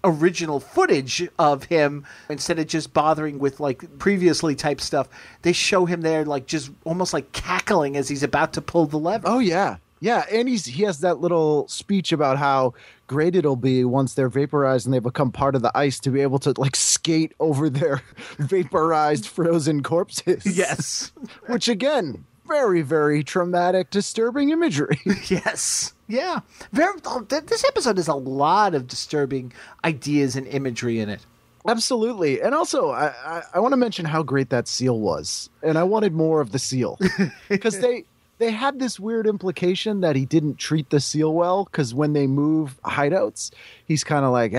original footage of him instead of just bothering with like previously type stuff. They show him there like just almost like cackling as he's about to pull the lever. Oh yeah. Yeah, and he has that little speech about how great it'll be once they're vaporized and they become part of the ice to be able to like skate over their vaporized frozen corpses. Yes. Which again, very, very traumatic, disturbing imagery. Yes. Yeah. This episode has a lot of disturbing ideas and imagery in it. Absolutely. And also, I want to mention how great that seal was. And I wanted more of the seal. Because they had this weird implication that he didn't treat the seal well, because when they move hideouts, he's kind of like,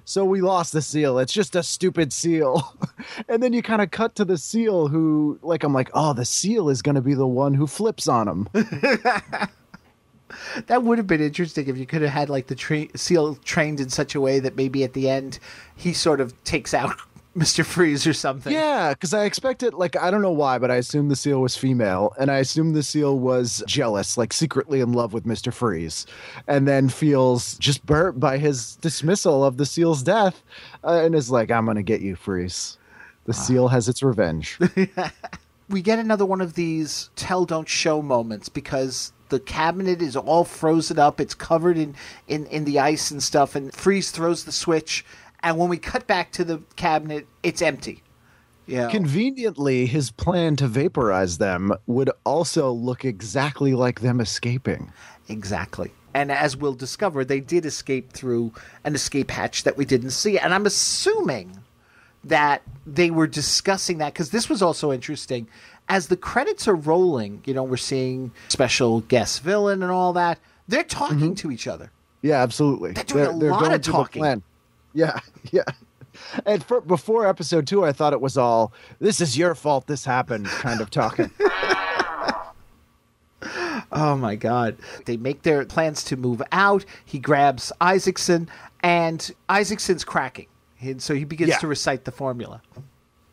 so we lost the seal. It's just a stupid seal. And then you kind of cut to the seal who, like, I'm like, oh, the seal is going to be the one who flips on him. That would have been interesting if you could have had like the seal trained in such a way that maybe at the end he sort of takes out Mr. Freeze or something. Yeah, because I expected, like, I don't know why, but I assumed the seal was female, and I assumed the seal was jealous, like secretly in love with Mr. Freeze, and then feels just burnt by his dismissal of the seal's death, and is like, I'm going to get you, Freeze. The seal has its revenge. We get another one of these tell, don't show moments because the cabinet is all frozen up. It's covered in the ice and stuff, and Freeze throws the switch. And when we cut back to the cabinet, it's empty. Yeah. Conveniently, his plan to vaporize them would also look exactly like them escaping. Exactly. And as we'll discover, they did escape through an escape hatch that we didn't see. And I'm assuming that they were discussing that, because this was also interesting. As the credits are rolling, you know, we're seeing special guest villain and all that. They're talking to each other. Yeah, absolutely. They're doing a lot of talking. Yeah, yeah. And before episode 2, I thought it was all, this is your fault this happened kind of talking. Oh, my God. They make their plans to move out. He grabs Isaacson, and Isaacson's cracking. And so he begins to recite the formula.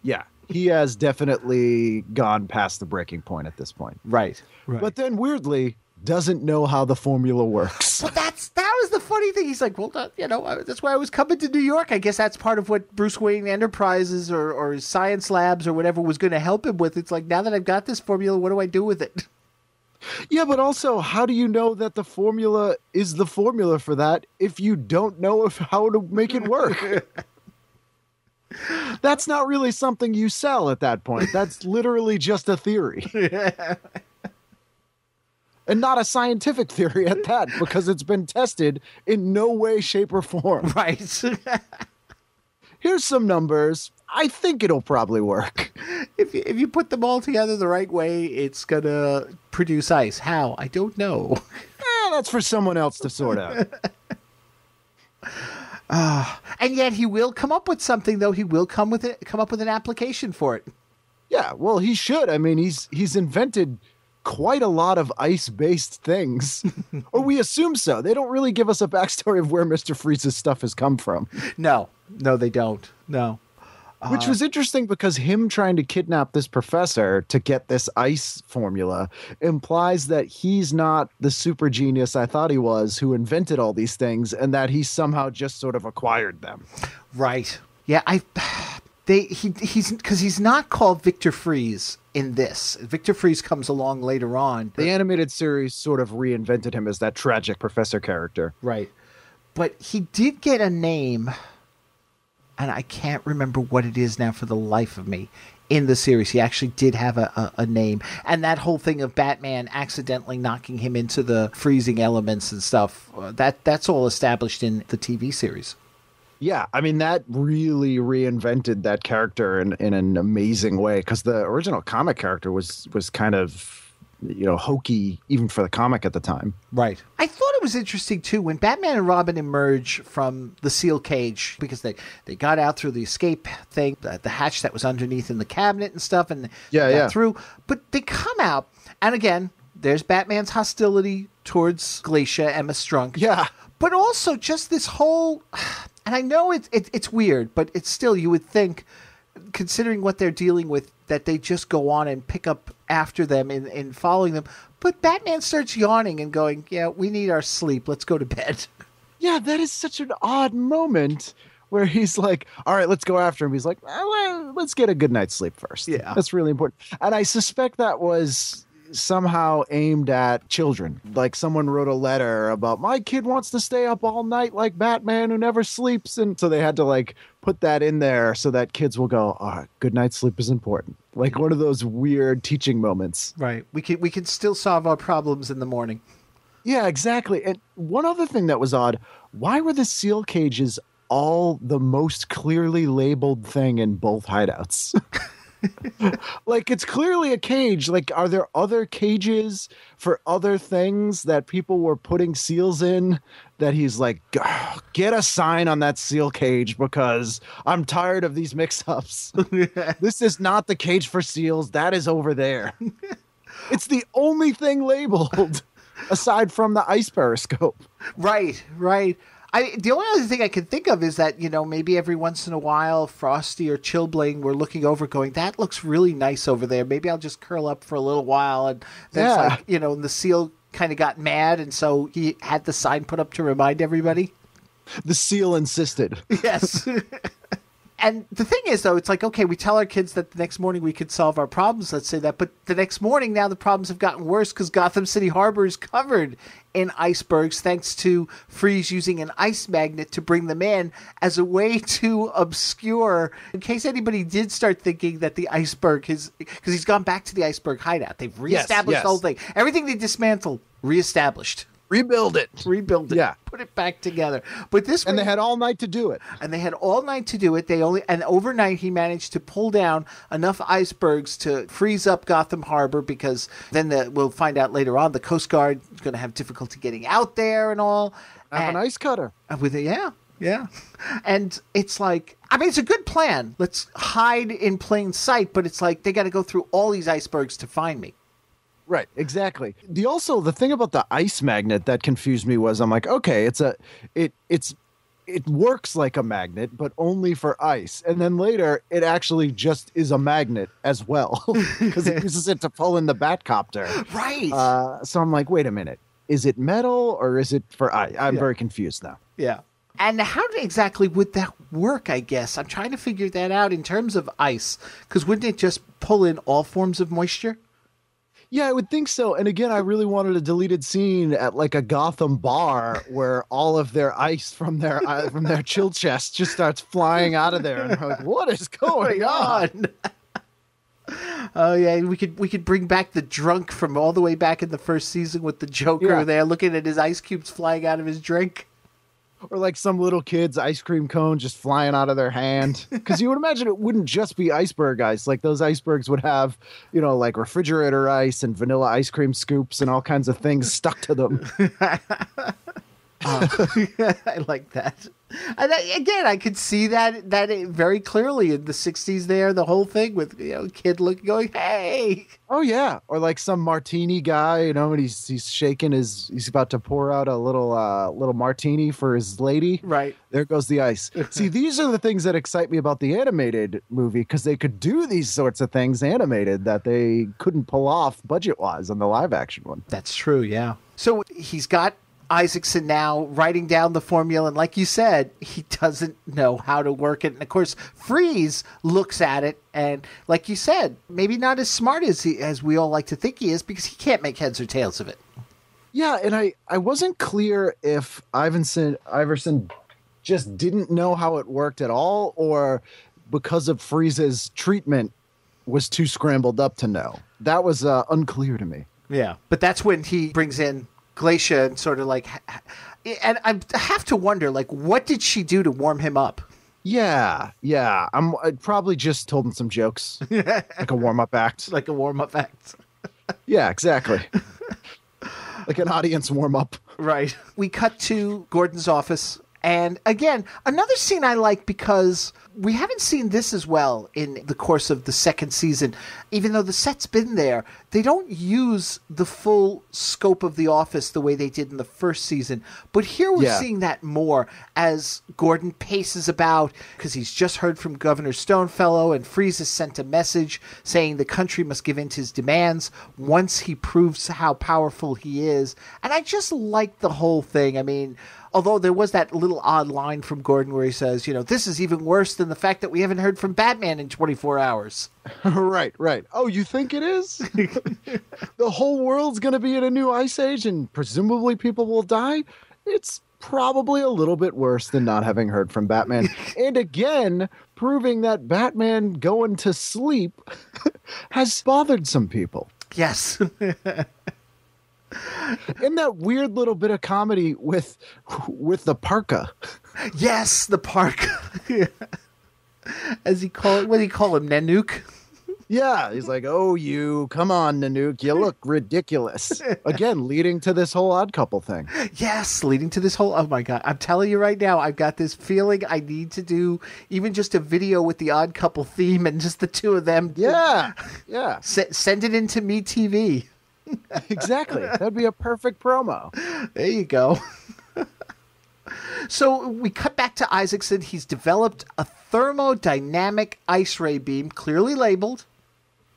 Yeah, he has definitely gone past the breaking point at this point. Right. But then, weirdly, doesn't know how the formula works. Well, that was the funny thing. He's like, well, you know, that's why I was coming to New York. I guess that's part of what Bruce Wayne Enterprises or his science labs or whatever was going to help him with. It's like, now that I've got this formula, what do I do with it? Yeah, but also, how do you know that the formula is the formula for that if you don't know how to make it work? That's not really something you sell at that point. That's literally just a theory. And not a scientific theory at that, because it's been tested in no way, shape, or form. Right. Here's some numbers. I think it'll probably work. If you put them all together the right way, it's going to produce ice. How? I don't know. That's for someone else to sort out. And yet he will come up with something, though. He will come up with an application for it. Yeah, well, he should. I mean, he's invented quite a lot of ice-based things. Or we assume so. They don't really give us a backstory of where Mr. Freeze's stuff has come from. No, they don't. No. Which was interesting because him trying to kidnap this professor to get this ice formula implies that he's not the super genius I thought he was who invented all these things, and that he somehow just sort of acquired them. Right. Yeah, He's not called Victor Freeze in this. Victor Freeze comes along later on. The animated series sort of reinvented him as that tragic professor character. Right. But he did get a name, and I can't remember what it is now for the life of me. In the series, he actually did have a name. And that whole thing of Batman accidentally knocking him into the freezing elements and stuff, that's all established in the TV series. Yeah, I mean, that really reinvented that character in an amazing way, because the original comic character was kind of, hokey, even for the comic at the time. Right. I thought it was interesting, too, when Batman and Robin emerge from the seal cage, because they got out through the escape thing, the hatch that was underneath in the cabinet and stuff, and got through. But they come out, and again, there's Batman's hostility towards Glacia, Emma Strunk. Yeah. But also just this whole... And I know it's weird, but it's still, you would think, considering what they're dealing with, that they just go on and pick up after them in following them. But Batman starts yawning and going, yeah, we need our sleep. Let's go to bed. Yeah, that is such an odd moment where he's like, all right, let's go after him. He's like, well, let's get a good night's sleep first. Yeah. That's really important. And I suspect that was somehow aimed at children. Like someone wrote a letter about, my kid wants to stay up all night like Batman who never sleeps. And so they had to put that in there so that kids will go, all right, good night's sleep is important. Like one of those weird teaching moments. Right. We can still solve our problems in the morning. Yeah, exactly. And one other thing that was odd, why were the seal cages all the most clearly labeled thing in both hideouts? It's clearly a cage. Are there other cages for other things that people were putting seals in that he's like, get a sign on that seal cage because I'm tired of these mix-ups. This is not the cage for seals. That is over there. It's the only thing labeled aside from the ice periscope. Right. The only other thing I can think of is that, maybe every once in a while, Frosty or Chilblain were looking over going, that looks really nice over there. Maybe I'll just curl up for a little while. And then and the seal kind of got mad. And so he had the sign put up to remind everybody. The seal insisted. Yes. And the thing is, though, it's like, okay, we tell our kids that the next morning we could solve our problems, let's say that. But the next morning, now the problems have gotten worse because Gotham City Harbor is covered in icebergs thanks to Freeze using an ice magnet to bring them in as a way to obscure, in case anybody did start thinking that the iceberg is, because he's gone back to the iceberg hideout. They've reestablished the whole thing. Everything they dismantled, reestablished. Rebuild it. Yeah. Put it back together. But and they had all night to do it. And overnight he managed to pull down enough icebergs to freeze up Gotham Harbor, because then we'll find out later on the Coast Guard is going to have difficulty getting out there and all. Have an ice cutter. Yeah. And it's like, it's a good plan. Let's hide in plain sight, but it's like they got to go through all these icebergs to find me. Right, exactly. The thing about the ice magnet that confused me was, I'm like, okay, it works like a magnet, but only for ice. And then later, it actually just is a magnet as well, because it uses it to pull in the Batcopter. Right. So I'm like, wait a minute, is it metal or is it for ice? I'm very confused now. Yeah. And how exactly would that work, I guess? I'm trying to figure that out in terms of ice, because wouldn't it just pull in all forms of moisture? Yeah, I would think so. And again, I really wanted a deleted scene at a Gotham bar where all of their ice from their chill chest just starts flying out of there. And I'm like, what is going on? Oh yeah, we could bring back the drunk from all the way back in the first season with the Joker there looking at his ice cubes flying out of his drink. Or some little kid's ice cream cone just flying out of their hand. Because you would imagine it wouldn't just be iceberg ice. Those icebergs would have, refrigerator ice and vanilla ice cream scoops and all kinds of things stuck to them. I like that. And again, I could see that very clearly in the 60s there, the whole thing with, kid going, hey. Oh, yeah. Or some martini guy, and he's shaking he's about to pour out a little martini for his lady. Right. There goes the ice. See, these are the things that excite me about the animated movie, because they could do these sorts of things animated that they couldn't pull off budget-wise on the live-action one. That's true, yeah. So he's got Isaacson now writing down the formula, and like you said, he doesn't know how to work it. And of course, Freeze looks at it, and like you said, maybe not as smart as we all like to think he is, because he can't make heads or tails of it. Yeah, and I wasn't clear if Iverson just didn't know how it worked at all, or because of Freeze's treatment was too scrambled up to know. That was unclear to me. Yeah, but that's when he brings in Glacia and sort of like, and I have to wonder, like, what did she do to warm him up? Yeah. I probably just told him some jokes, like a warm-up act. Like a warm-up act. Yeah, exactly. Like an audience warm-up. Right. We cut to Gordon's office. And again, another scene I like because we haven't seen this as well in the course of the second season. Even though the set's been there, they don't use the full scope of the office the way they did in the first season. But here we're seeing that more as Gordon paces about because he's just heard from Governor Stonefellow, and Freeze has sent a message saying the country must give in to his demands once he proves how powerful he is. And I just like the whole thing. I mean, although there was that little odd line from Gordon where he says, this is even worse than the fact that we haven't heard from Batman in 24 hours. Right. Oh, you think it is? The whole world's going to be in a new ice age and presumably people will die? It's probably a little bit worse than not having heard from Batman. And again, proving that Batman going to sleep has bothered some people. Yes. In that weird little bit of comedy with the parka. Yes, the parka. As he call it, what do you call him, Nanook? Yeah, he's like, oh, come on, Nanook, you look ridiculous. Again, leading to this whole Odd Couple thing. Yes, leading to this whole, oh my God. I'm telling you right now, I've got this feeling I need to do even just a video with the Odd Couple theme and just the two of them. Yeah. Send it into MeTV. Exactly. That'd be a perfect promo. There you go. So we cut back to Isaacson. He's developed a thermodynamic ice ray beam, clearly labeled.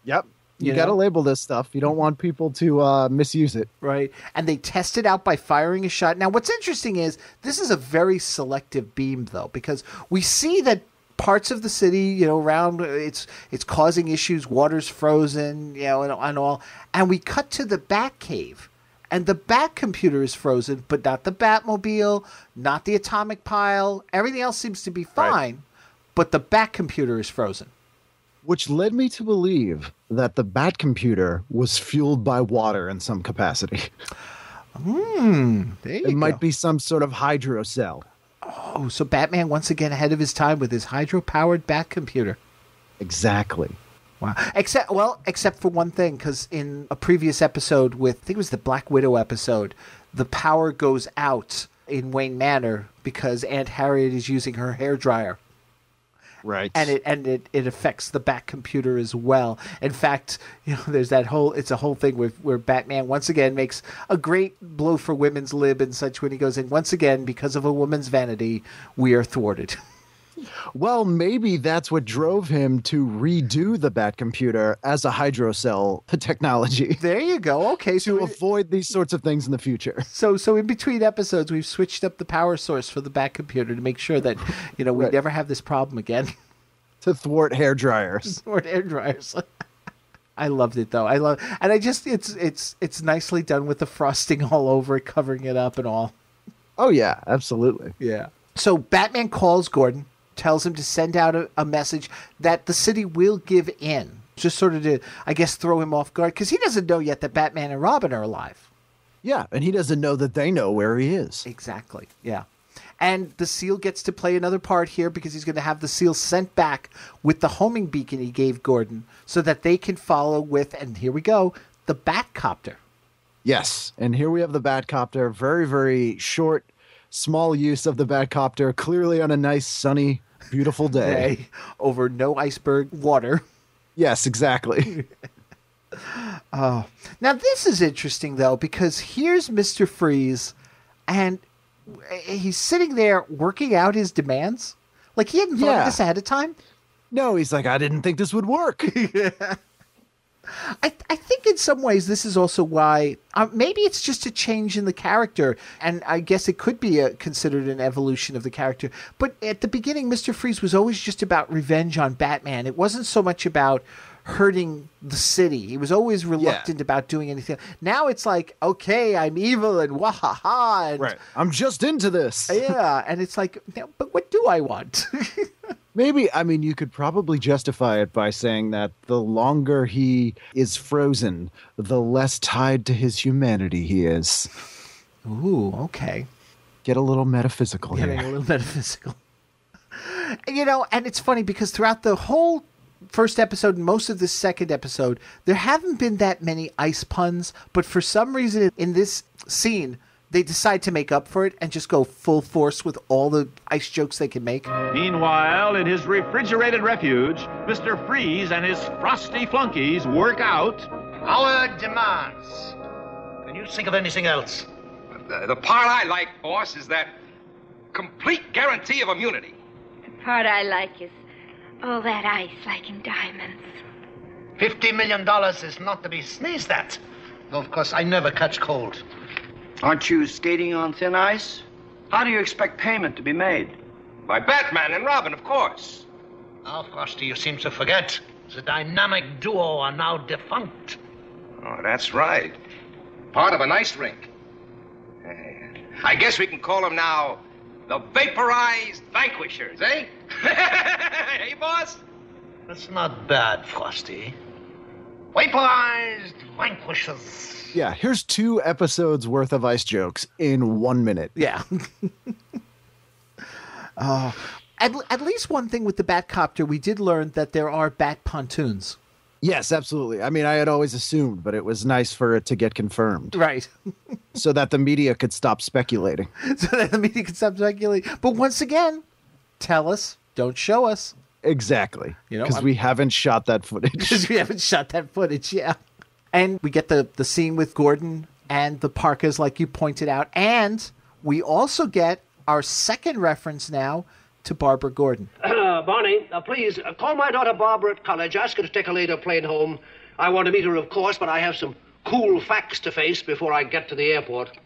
Yep. You got to label this stuff. You don't want people to misuse it. Right. And they test it out by firing a shot. Now, what's interesting is this is a very selective beam, though, because we see that parts of the city, around it's causing issues. Water's frozen, and all. And we cut to the Batcave, and the Bat computer is frozen, but not the Batmobile, not the atomic pile. Everything else seems to be fine, but the Bat computer is frozen. Which led me to believe that the Bat computer was fueled by water in some capacity. It might be some sort of hydro cell. Oh, so Batman once again ahead of his time with his hydro-powered Bat computer. Exactly. Wow. Except for one thing, because in a previous episode I think it was the Black Widow episode, the power goes out in Wayne Manor because Aunt Harriet is using her hairdryer. Right. And it affects the Bat computer as well. In fact, there's that whole thing where Batman once again makes a great blow for women's lib and such when he goes in, once again, because of a woman's vanity, we are thwarted. Well, maybe that's what drove him to redo the Bat computer as a hydrocell technology. There you go. Okay. To avoid these sorts of things in the future. So in between episodes, we've switched up the power source for the Bat computer to make sure that, we never have this problem again. To thwart hair dryers. I loved it though. And I just, it's nicely done with the frosting all over it, covering it up and all. Oh yeah, absolutely. Yeah. So Batman calls Gordon, tells him to send out a message that the city will give in. Just sort of to, I guess, throw him off guard, because he doesn't know yet that Batman and Robin are alive. Yeah, and he doesn't know that they know where he is. Exactly, yeah. And the Seal gets to play another part here because he's going to have the Seal sent back with the homing beacon he gave Gordon so that they can follow with, and here we go, the Batcopter. Yes, and here we have the Batcopter. Very, very short, small use of the Batcopter, clearly on a nice, sunny, beautiful day. Over no iceberg water. Yes, exactly. Now this is interesting, though, because here's Mr. Freeze, and he's sitting there working out his demands. Like, he hadn't thought of this ahead of time? No, he's like, I didn't think this would work. I think in some ways this is also why maybe it's just a change in the character, and I guess it could be considered an evolution of the character. But at the beginning, Mr. Freeze was always just about revenge on Batman. It wasn't so much about hurting the city. He was always reluctant about doing anything. Now it's like, okay, I'm evil and wahaha. Right. I'm just into this. Yeah, and it's like, but what do I want? Maybe, I mean, you could probably justify it by saying that the longer he is frozen, the less tied to his humanity he is. Ooh, okay. Get a little metaphysical Getting here. a little metaphysical. You know, and it's funny because throughout the whole first episode and most of the second episode, there haven't been that many ice puns, but for some reason in this scene, they decide to make up for it and just go full force with all the ice jokes they can make. Meanwhile, in his refrigerated refuge, Mr. Freeze and his frosty flunkies work out our demands. Can you think of anything else? The part I like, boss, is that complete guarantee of immunity. The part I like is all that ice like in diamonds. $50 million is not to be sneezed at. Though, of course, I never catch cold. Aren't you skating on thin ice? How do you expect payment to be made? By Batman and Robin, of course. Now, Frosty, you seem to forget. The dynamic duo are now defunct. Oh, that's right. Part of an ice rink. I guess we can call them now the Vaporized Vanquishers, eh? Hey, boss? That's not bad, Frosty. Vaporized Vanquishers. Yeah, here's 2 episodes worth of ice jokes in 1 minute. Yeah. At least one thing with the Batcopter, we did learn that there are bat pontoons. Yes, absolutely. I mean, I had always assumed, but it was nice for it to get confirmed. Right. So that the media could stop speculating. But once again, tell us, don't show us. Exactly. You know, because we haven't shot that footage. Because we haven't shot that footage, yeah. And we get the scene with Gordon and the parkas, like you pointed out. And we also get our second reference now to Barbara Gordon. Barney, please call my daughter Barbara at college. Ask her to take a later plane home. I want to meet her, of course, but I have some cool facts to face before I get to the airport.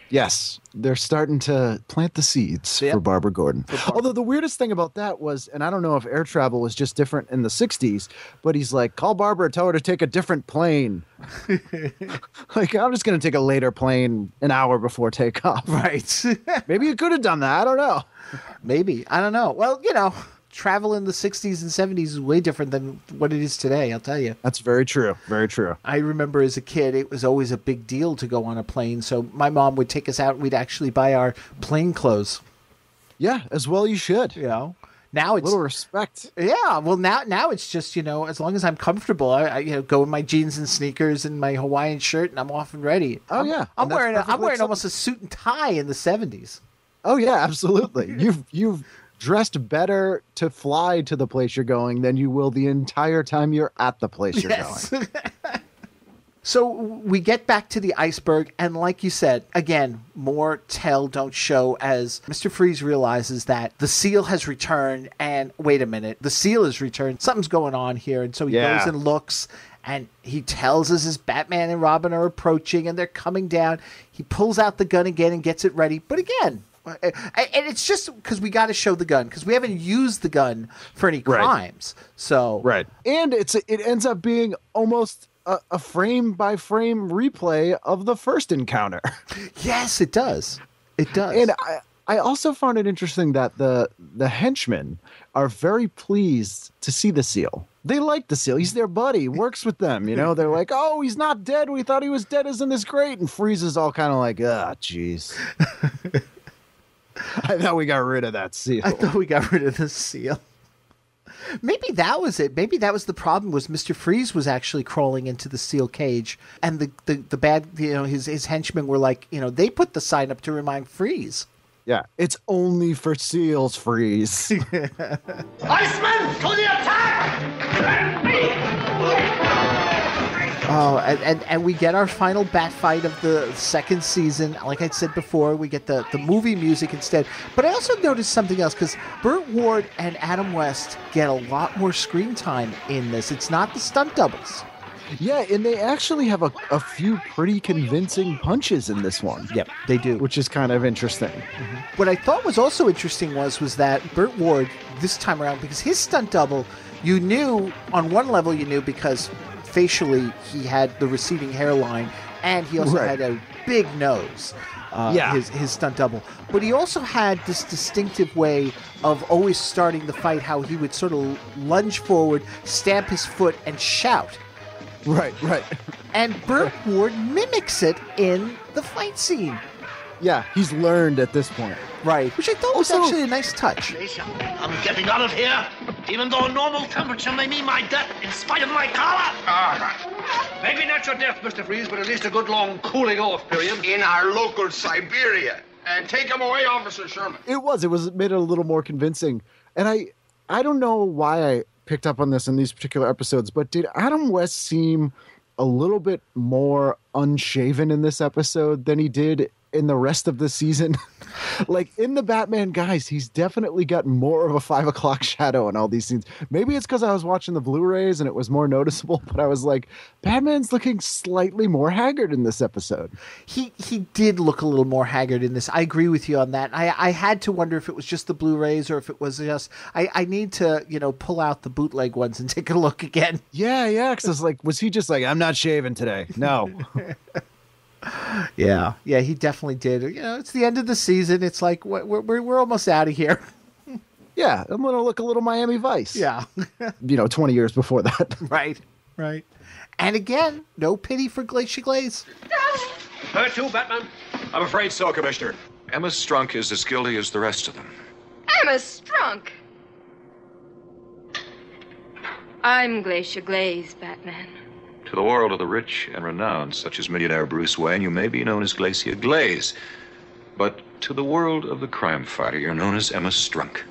Yes, they're starting to plant the seeds for Barbara Gordon. Although the weirdest thing about that was, and I don't know if air travel was just different in the 60s, but he's like, call Barbara, tell her to take a different plane. Like, I'm just going to take a later plane an hour before takeoff. Right. Maybe you could have done that. I don't know. Maybe. I don't know. Well, you know, travel in the 60s and 70s is way different than what it is today, I'll tell you. That's very true. Very true. I remember as a kid, it was always a big deal to go on a plane. So my mom would take us out and we'd actually buy our plane clothes. Yeah, as well you should. You know, now it's a little respect. Yeah, well now it's just, you know, as long as I'm comfortable, I you know, go in my jeans and sneakers and my Hawaiian shirt and I'm off and ready. I'm wearing almost a suit and tie in the 70s. Oh yeah, absolutely. You've dressed better to fly to the place you're going than you will the entire time you're at the place you're going. So we get back to the iceberg, and like you said, again, more tell, don't show, as Mr. Freeze realizes that the seal has returned, and wait a minute, the seal has returned. Something's going on here, and so he goes and looks, and he tells us as Batman and Robin are approaching, and they're coming down. He pulls out the gun again and gets it ready, but again, and it's just because we got to show the gun, because we haven't used the gun for any crimes. So and it ends up being almost a frame by frame replay of the first encounter. Yes, it does. It does. And I also found it interesting that the henchmen are very pleased to see the seal. They like the seal. He's their buddy. He works with them. You know, they're like, oh, he's not dead. We thought he was dead. Isn't this great? And Freeze is all kind of like, jeez. I thought we got rid of that seal. I thought we got rid of the seal. Maybe that was it. Maybe that was the problem, was Mr. Freeze was actually crawling into the seal cage, and the bad, you know, his henchmen were like, you know, they put the sign up to remind Freeze. Yeah, it's only for seals, Freeze. Iceman, to the attack! Oh, and we get our final bat fight of the second season. Like I said before, we get the movie music instead. But I also noticed something else, because Burt Ward and Adam West get a lot more screen time in this. It's not the stunt doubles. Yeah, and they actually have a few pretty convincing punches in this one. Yep, they do. Which is kind of interesting. Mm-hmm. What I thought was also interesting was that Burt Ward, this time around, because his stunt double, you knew, on one level you knew because facially he had the receding hairline, and he also had a big nose. His stunt double. But he also had this distinctive way of always starting the fight, how he would sort of lunge forward, stamp his foot, and shout. Right. And Burt Ward mimics it in the fight scene. Yeah, he's learned at this point. Right, which I thought was actually a nice touch. I'm getting out of here, even though normal temperature may mean my death in spite of my collar. Maybe not your death, Mr. Freeze, but at least a good long cooling off period. In our local Siberia. And take him away, Officer Sherman. It made it a little more convincing. And I don't know why I picked up on this in these particular episodes, but did Adam West seem a little bit more unshaven in this episode than he did in the rest of the season? Like in the Batman guys, he's definitely got more of a 5 o'clock shadow in all these scenes. Maybe it's because I was watching the Blu-rays and it was more noticeable, but I was like, Batman's looking slightly more haggard in this episode. He did look a little more haggard in this. I agree with you on that. I had to wonder if it was just the Blu-rays or if it was just I need to, pull out the bootleg ones and take a look again. Yeah, because it's like, was he just like, I'm not shaving today? No. Yeah, he definitely did. It's the end of the season. It's like we're almost out of here. Yeah, I'm gonna look a little Miami Vice. Yeah, 20 years before that. Right. And again, no pity for Glacier Glaze. Her too, Batman. I'm afraid so, Commissioner. Emma Strunk is as guilty as the rest of them. Emma Strunk. I'm Glacier Glaze, Batman. To the world of the rich and renowned, such as millionaire Bruce Wayne, you may be known as Glacier Glaze. But to the world of the crime fighter, you're known as Emma Strunk.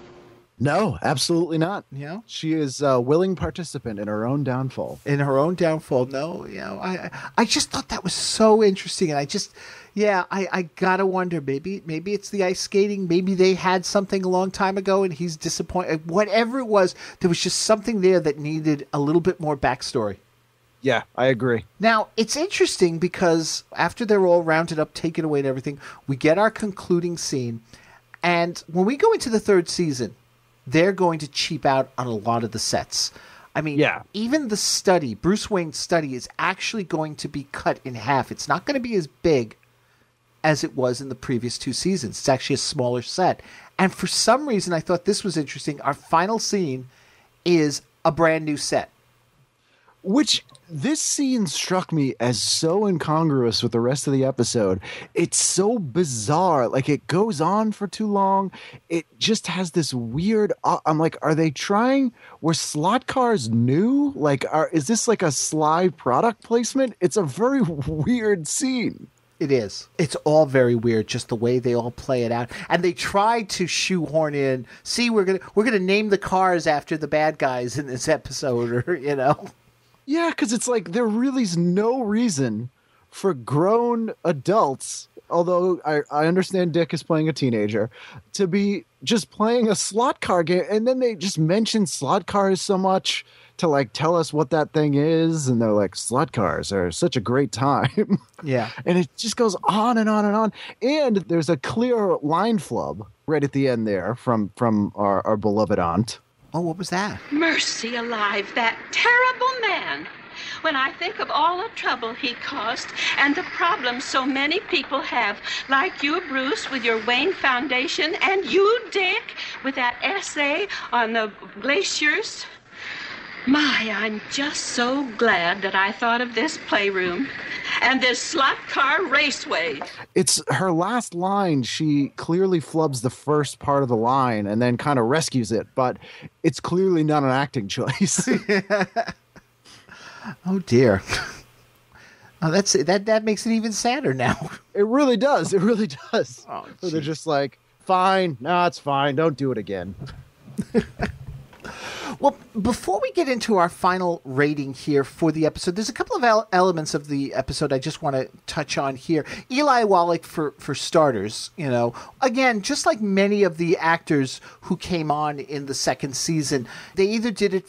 No, absolutely not. Yeah, she is a willing participant in her own downfall. No, I just thought that was so interesting, and I gotta wonder, maybe it's the ice skating, maybe they had something a long time ago and he's disappointed. Whatever it was, there was just something there that needed a little bit more backstory. Yeah, I agree. Now, it's interesting because after they're all rounded up, taken away and everything, we get our concluding scene. And when we go into the third season, they're going to cheap out on a lot of the sets. I mean, even the study, Bruce Wayne's study, is actually going to be cut in half. It's not going to be as big as it was in the previous 2 seasons. It's actually a smaller set. And for some reason, I thought this was interesting. Our final scene is a brand new set. Which this scene struck me as so incongruous with the rest of the episode. It's so bizarre. Like, it goes on for too long. It just has this weird... I'm like, are they trying... Were slot cars new? Like, is this like a sly product placement? It's a very weird scene. It is. It's all very weird, just the way they all play it out. And they tried to shoehorn in, see, we're gonna name the cars after the bad guys in this episode, or, Yeah, because it's like there really is no reason for grown adults, although I understand Dick is playing a teenager, to be just playing a slot car game. And then they just mention slot cars so much to like tell us what that thing is. And they're like, slot cars are such a great time. Yeah. And it just goes on and on and on. And there's a clear line flub right at the end there from our beloved aunt. Oh, what was that? Mercy alive, that terrible man. When I think of all the trouble he caused and the problems so many people have, like you, Bruce, with your Wayne Foundation, and you, Dick, with that essay on the glaciers. My, I'm just so glad that I thought of this playroom and this slot car raceway. It's her last line. She clearly flubs the first part of the line and then kind of rescues it, but it's clearly not an acting choice. Oh dear. Oh, that makes it even sadder now. It really does. It really does. Oh, so they're just like, fine. No, it's fine. Don't do it again. Well, before we get into our final rating here for the episode, there's a couple of elements of the episode I just want to touch on here. Eli Wallach, for starters, again, just like many of the actors who came on in the second season, they either did it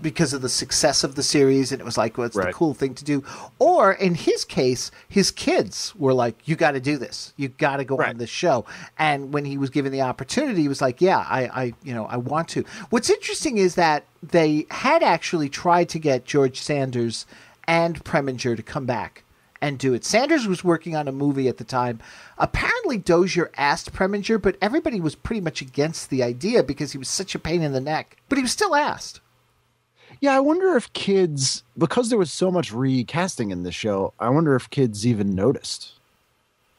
because of the success of the series, and it was like, well, it's the cool thing to do, or in his case, his kids were like, you got to do this. You got to go on this show. And when he was given the opportunity, he was like, yeah, I want to. What's interesting is that they had actually tried to get George Sanders and Preminger to come back and do it. Sanders was working on a movie at the time. Apparently Dozier asked Preminger, but everybody was pretty much against the idea because he was such a pain in the neck. But he was still asked. Yeah, I wonder if kids, because there was so much recasting in the show, I wonder if kids even noticed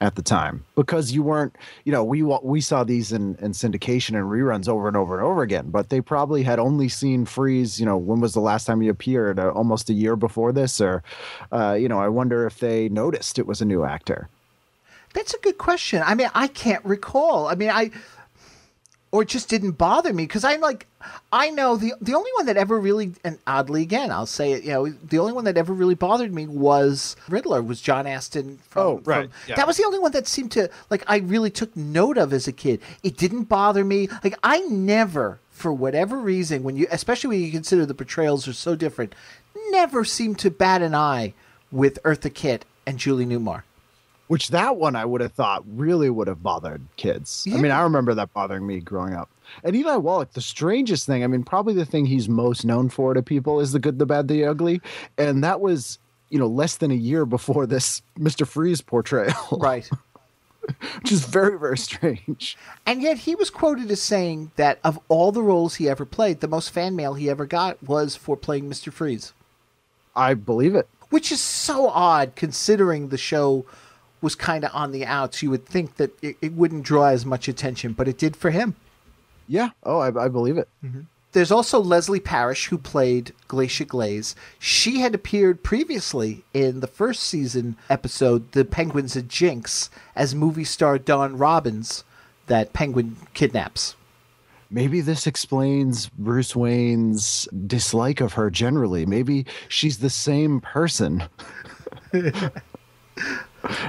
at the time, because you weren't, we saw these in syndication and reruns over and over and over again, but they probably had only seen Freeze, when was the last time he appeared? Almost a year before this, or, I wonder if they noticed it was a new actor. That's a good question. I mean, I can't recall. I mean, or it just didn't bother me because I know the only one that ever really, and oddly again, I'll say it, the only one that ever really bothered me was Riddler, was John Astin. That was the only one that seemed to, I really took note of as a kid. It didn't bother me. I never, for whatever reason, especially when you consider the portrayals are so different, never seemed to bat an eye with Eartha Kitt and Julie Newmar. Which that one I would have thought really would have bothered kids. Yeah. I mean, I remember that bothering me growing up. And Eli Wallach, the strangest thing, I mean, probably the thing he's most known for to people is The Good, the Bad, the Ugly. And that was, less than a year before this Mr. Freeze portrayal. Right. Which is very, very strange. And yet he was quoted as saying that of all the roles he ever played, the most fan mail he ever got was for playing Mr. Freeze. I believe it. Which is so odd considering the show was kind of on the outs. You would think that it wouldn't draw as much attention, but it did for him. Yeah. Oh, I believe it. Mm-hmm. There's also Leslie Parrish, who played Glacia Glaze. She had appeared previously in the first season episode, The Penguin's a Jinx, as movie star Dawn Robbins that Penguin kidnaps. Maybe this explains Bruce Wayne's dislike of her generally. Maybe she's the same person.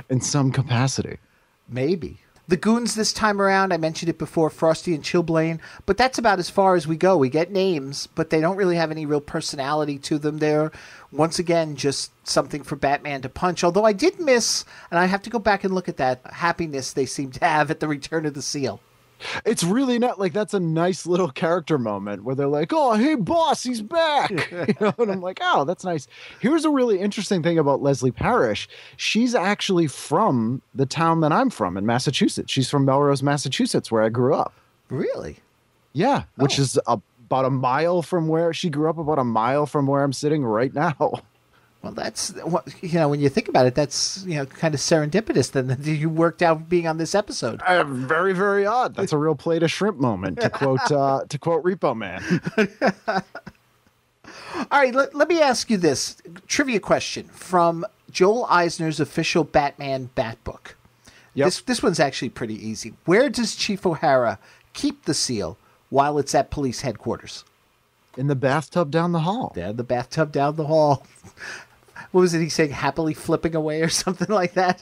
In some capacity. Maybe. The goons this time around, I mentioned it before, Frosty and Chilblain, but that's about as far as we go. We get names, but they don't really have any real personality to them. They're, once again, just something for Batman to punch. Although I did miss, and I have to go back and look at that happiness they seem to have at the return of the seal. It's really not that's a nice little character moment where they're like, oh, hey, boss, he's back. And I'm like, oh, that's nice. Here's a really interesting thing about Leslie Parrish. She's actually from the town that I'm from in Massachusetts. She's from Melrose, Massachusetts, where I grew up. Really? Yeah, which is about a mile from where she grew up, about a mile from where I'm sitting right now. Well, that's, when you think about it, that's, kind of serendipitous then that you worked out being on this episode. Very, very odd. That's a real plate of shrimp moment, to quote Repo Man. All right, let me ask you this trivia question from Joel Eisner's official Batman Bat Book. Yep. This one's actually pretty easy. Where does Chief O'Hara keep the seal while it's at police headquarters? In the bathtub down the hall. Yeah, the bathtub down the hall. What was it he saying? Happily flipping away or something like that?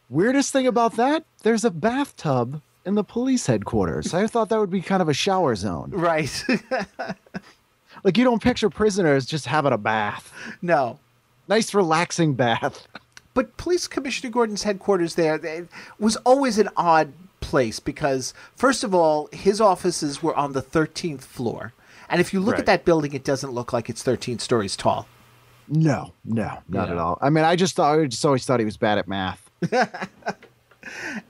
Weirdest thing about that, there's a bathtub in the police headquarters. I thought that would be kind of a shower zone. Right. You don't picture prisoners just having a bath. No. Nice relaxing bath. But Police Commissioner Gordon's headquarters there was always an odd place because, first of all, his offices were on the 13th floor. And if you look at that building, it doesn't look like it's 13 stories tall. No, not at all. I mean, I just always thought he was bad at math.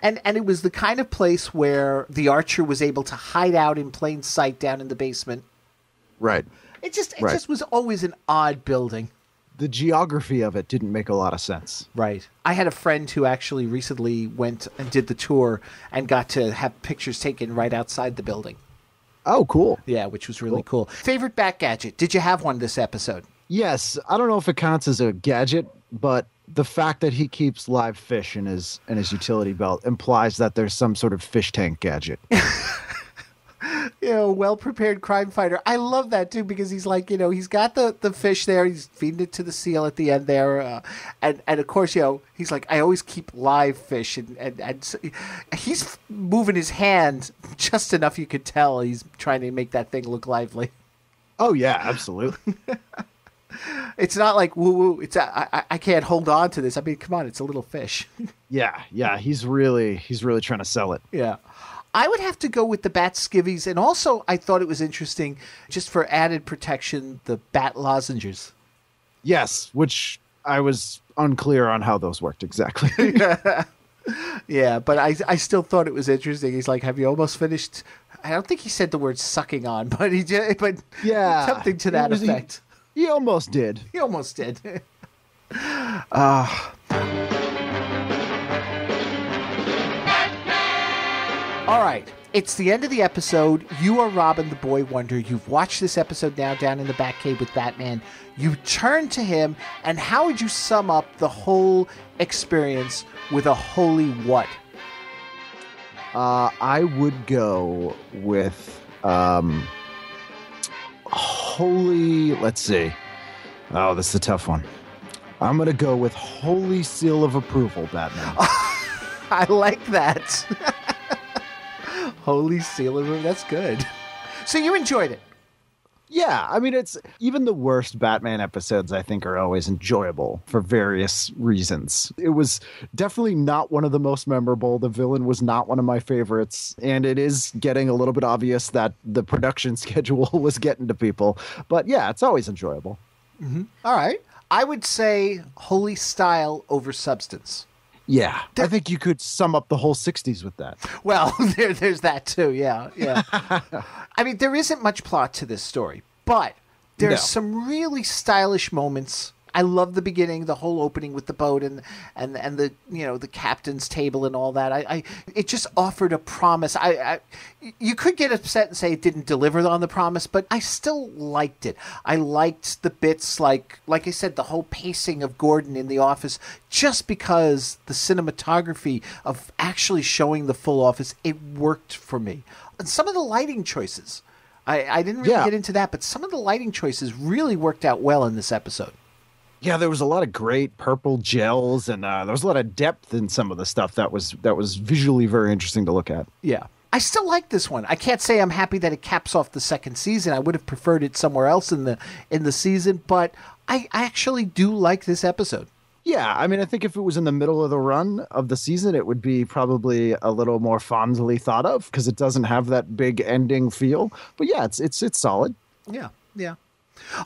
And it was the kind of place where the Archer was able to hide out in plain sight down in the basement. Right. It just was always an odd building. The geography of it didn't make a lot of sense. Right. I had a friend who actually recently went and did the tour and got to have pictures taken right outside the building. Oh, cool. Yeah, which was really cool. Favorite Bat Gadget? Did you have one this episode? Yes. I don't know if it counts as a gadget, but the fact that he keeps live fish in his utility belt implies that there's some sort of fish tank gadget. well-prepared crime fighter. I love that, too, because he's like, he's got the fish there. He's feeding it to the seal at the end there. And of course, he's like, I always keep live fish. And so he's moving his hand just enough you could tell he's trying to make that thing look lively. Oh, yeah, absolutely. It's not like woo-woo. It's I can't hold on to this. I mean, come on, it's a little fish. Yeah, he's really trying to sell it. Yeah. I would have to go with the bat skivvies, and also I thought it was interesting, just for added protection, the bat lozenges. Yes, which I was unclear on how those worked exactly. Yeah, but I still thought it was interesting. He's like, have you almost finished? I don't think he said the word sucking on, but he did. But yeah, something to that effect. He almost did. He almost did. All right. It's the end of the episode. You are Robin the Boy Wonder. You've watched this episode now down in the Batcave with Batman. You turn to him, and how would you sum up the whole experience with a holy what? I would go with holy, let's see. Oh, this is a tough one. I'm going to go with holy seal of approval, Batman. I like that. Holy seal of approval. That's good. So you enjoyed it? Yeah, I mean, it's even the worst Batman episodes, I think, are always enjoyable for various reasons. It was definitely not one of the most memorable. The villain was not one of my favorites. And it is getting a little bit obvious that the production schedule was getting to people. But yeah, it's always enjoyable. Mm-hmm. All right. I would say holy style over substance. Yeah, I think you could sum up the whole 60s with that. Well, there's that too, yeah. I mean, there isn't much plot to this story, but there's some really stylish moments. I love the beginning, the whole opening with the boat and the the captain's table and all that. It just offered a promise. You could get upset and say it didn't deliver on the promise, but I still liked it. I liked the bits like I said, the whole pacing of Gordon in the office, just because the cinematography of actually showing the full office, it worked for me. And some of the lighting choices, I didn't really get into that, but some of the lighting choices really worked out well in this episode. Yeah, there was a lot of great purple gels, and there was a lot of depth in some of the stuff that was visually very interesting to look at. Yeah. I still like this one. I can't say I'm happy that it caps off the second season. I would have preferred it somewhere else in the season, but I actually do like this episode. Yeah, I mean, I think if it was in the middle of the run of the season, it would be probably a little more fondly thought of because it doesn't have that big ending feel. But yeah, it's solid. Yeah.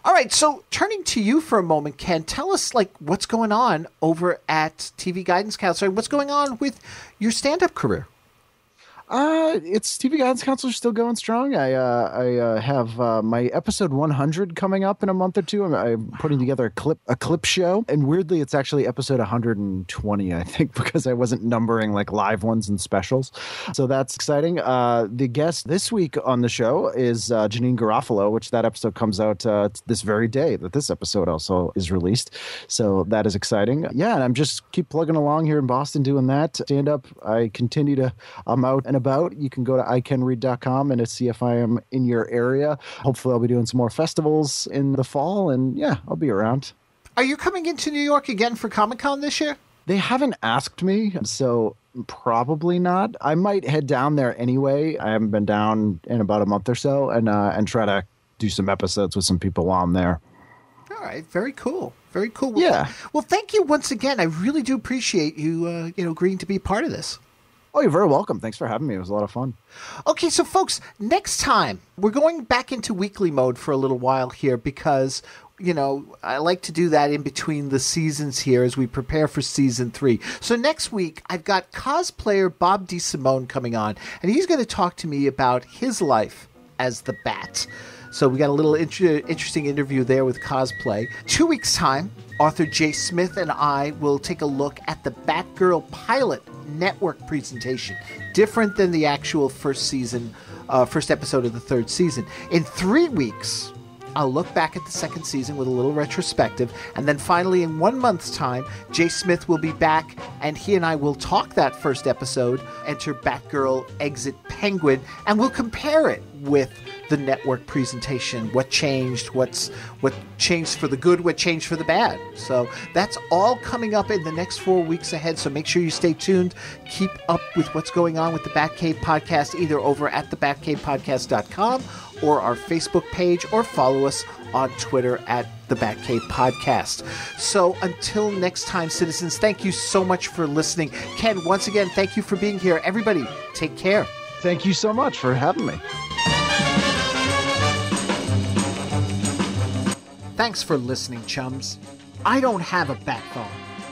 All right, so turning to you for a moment, Ken, tell us what's going on over at TV Guidance Counselor. What's going on with your stand-up career? It's TV Guidance Counselor still going strong. I have my episode 100 coming up in a month or two. I'm putting together a clip show, and weirdly, it's actually episode 120, I think, because I wasn't numbering live ones and specials. So that's exciting. The guest this week on the show is Janine Garofalo, which that episode comes out this very day that this episode also is released. So that is exciting. Yeah, and I'm just keep plugging along here in Boston doing that stand up. I'm out and about. You can go to iCanRead.com and see if I am in your area. Hopefully I'll be doing some more festivals in the fall, and yeah, I'll be around. Are you coming into New York again for Comic-Con this year? They haven't asked me, so probably not. I might head down there anyway. I haven't been down in about a month or so, and try to do some episodes with some people while I'm there. All right, very cool. Very cool. Yeah. Well, thank you once again. I really do appreciate you agreeing to be part of this. Oh, you're very welcome. Thanks for having me. It was a lot of fun. Okay, so folks, next time we're going back into weekly mode for a little while here because, I like to do that in between the seasons here as we prepare for season 3. So next week, I've got cosplayer Bob DeSimone coming on, and he's going to talk to me about his life as the Bat. So we got a little interesting interview there with cosplay. 2 weeks' time, author Jay Smith and I will take a look at the Batgirl pilot network presentation, different than the actual first episode of the third season. In 3 weeks, I'll look back at the second season with a little retrospective, and then finally in 1 month's time, Jay Smith will be back, and he and I will talk that first episode, enter Batgirl, exit Penguin, and we'll compare it with the network presentation, what changed, what changed for the good, what changed for the bad. So that's all coming up in the next 4 weeks ahead, so make sure you stay tuned. Keep up with what's going on with the Batcave Podcast, either over at thebatcavepodcast.com or our Facebook page, or follow us on Twitter at the Batcave Podcast. So until next time, citizens, thank you so much for listening. Ken, once again, thank you for being here. Everybody, take care. Thank you so much for having me. Thanks for listening, chums. I don't have a bat phone,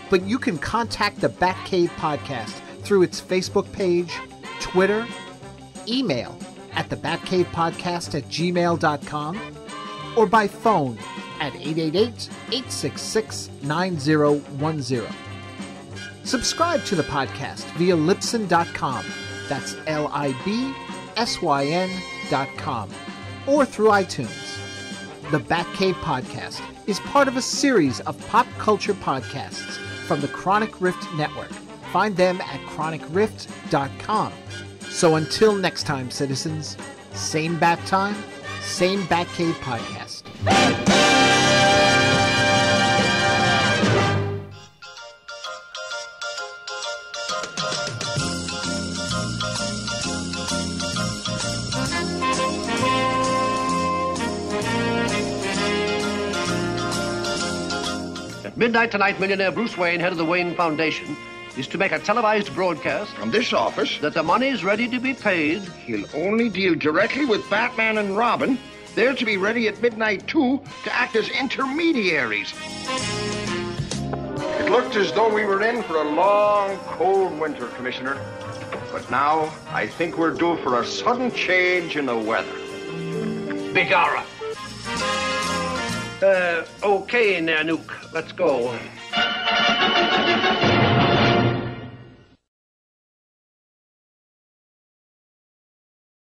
but you can contact the Batcave Podcast through its Facebook page, Twitter, email at thebatcavepodcast@gmail.com, or by phone at 888-866-9010. Subscribe to the podcast via Libsyn.com, that's LIBSYN.com, or through iTunes. The Batcave Podcast is part of a series of pop culture podcasts from the Chronic Rift Network. Find them at chronicrift.com. So until next time, citizens, same bat time, same Batcave Podcast. At midnight tonight, millionaire Bruce Wayne, head of the Wayne Foundation, is to make a televised broadcast from this office that the money is ready to be paid. He'll only deal directly with Batman and Robin. They're to be ready at midnight, too, to act as intermediaries. It looked as though we were in for a long, cold winter, Commissioner. But now, I think we're due for a sudden change in the weather. Begorra. Okay, Nanook, let's go.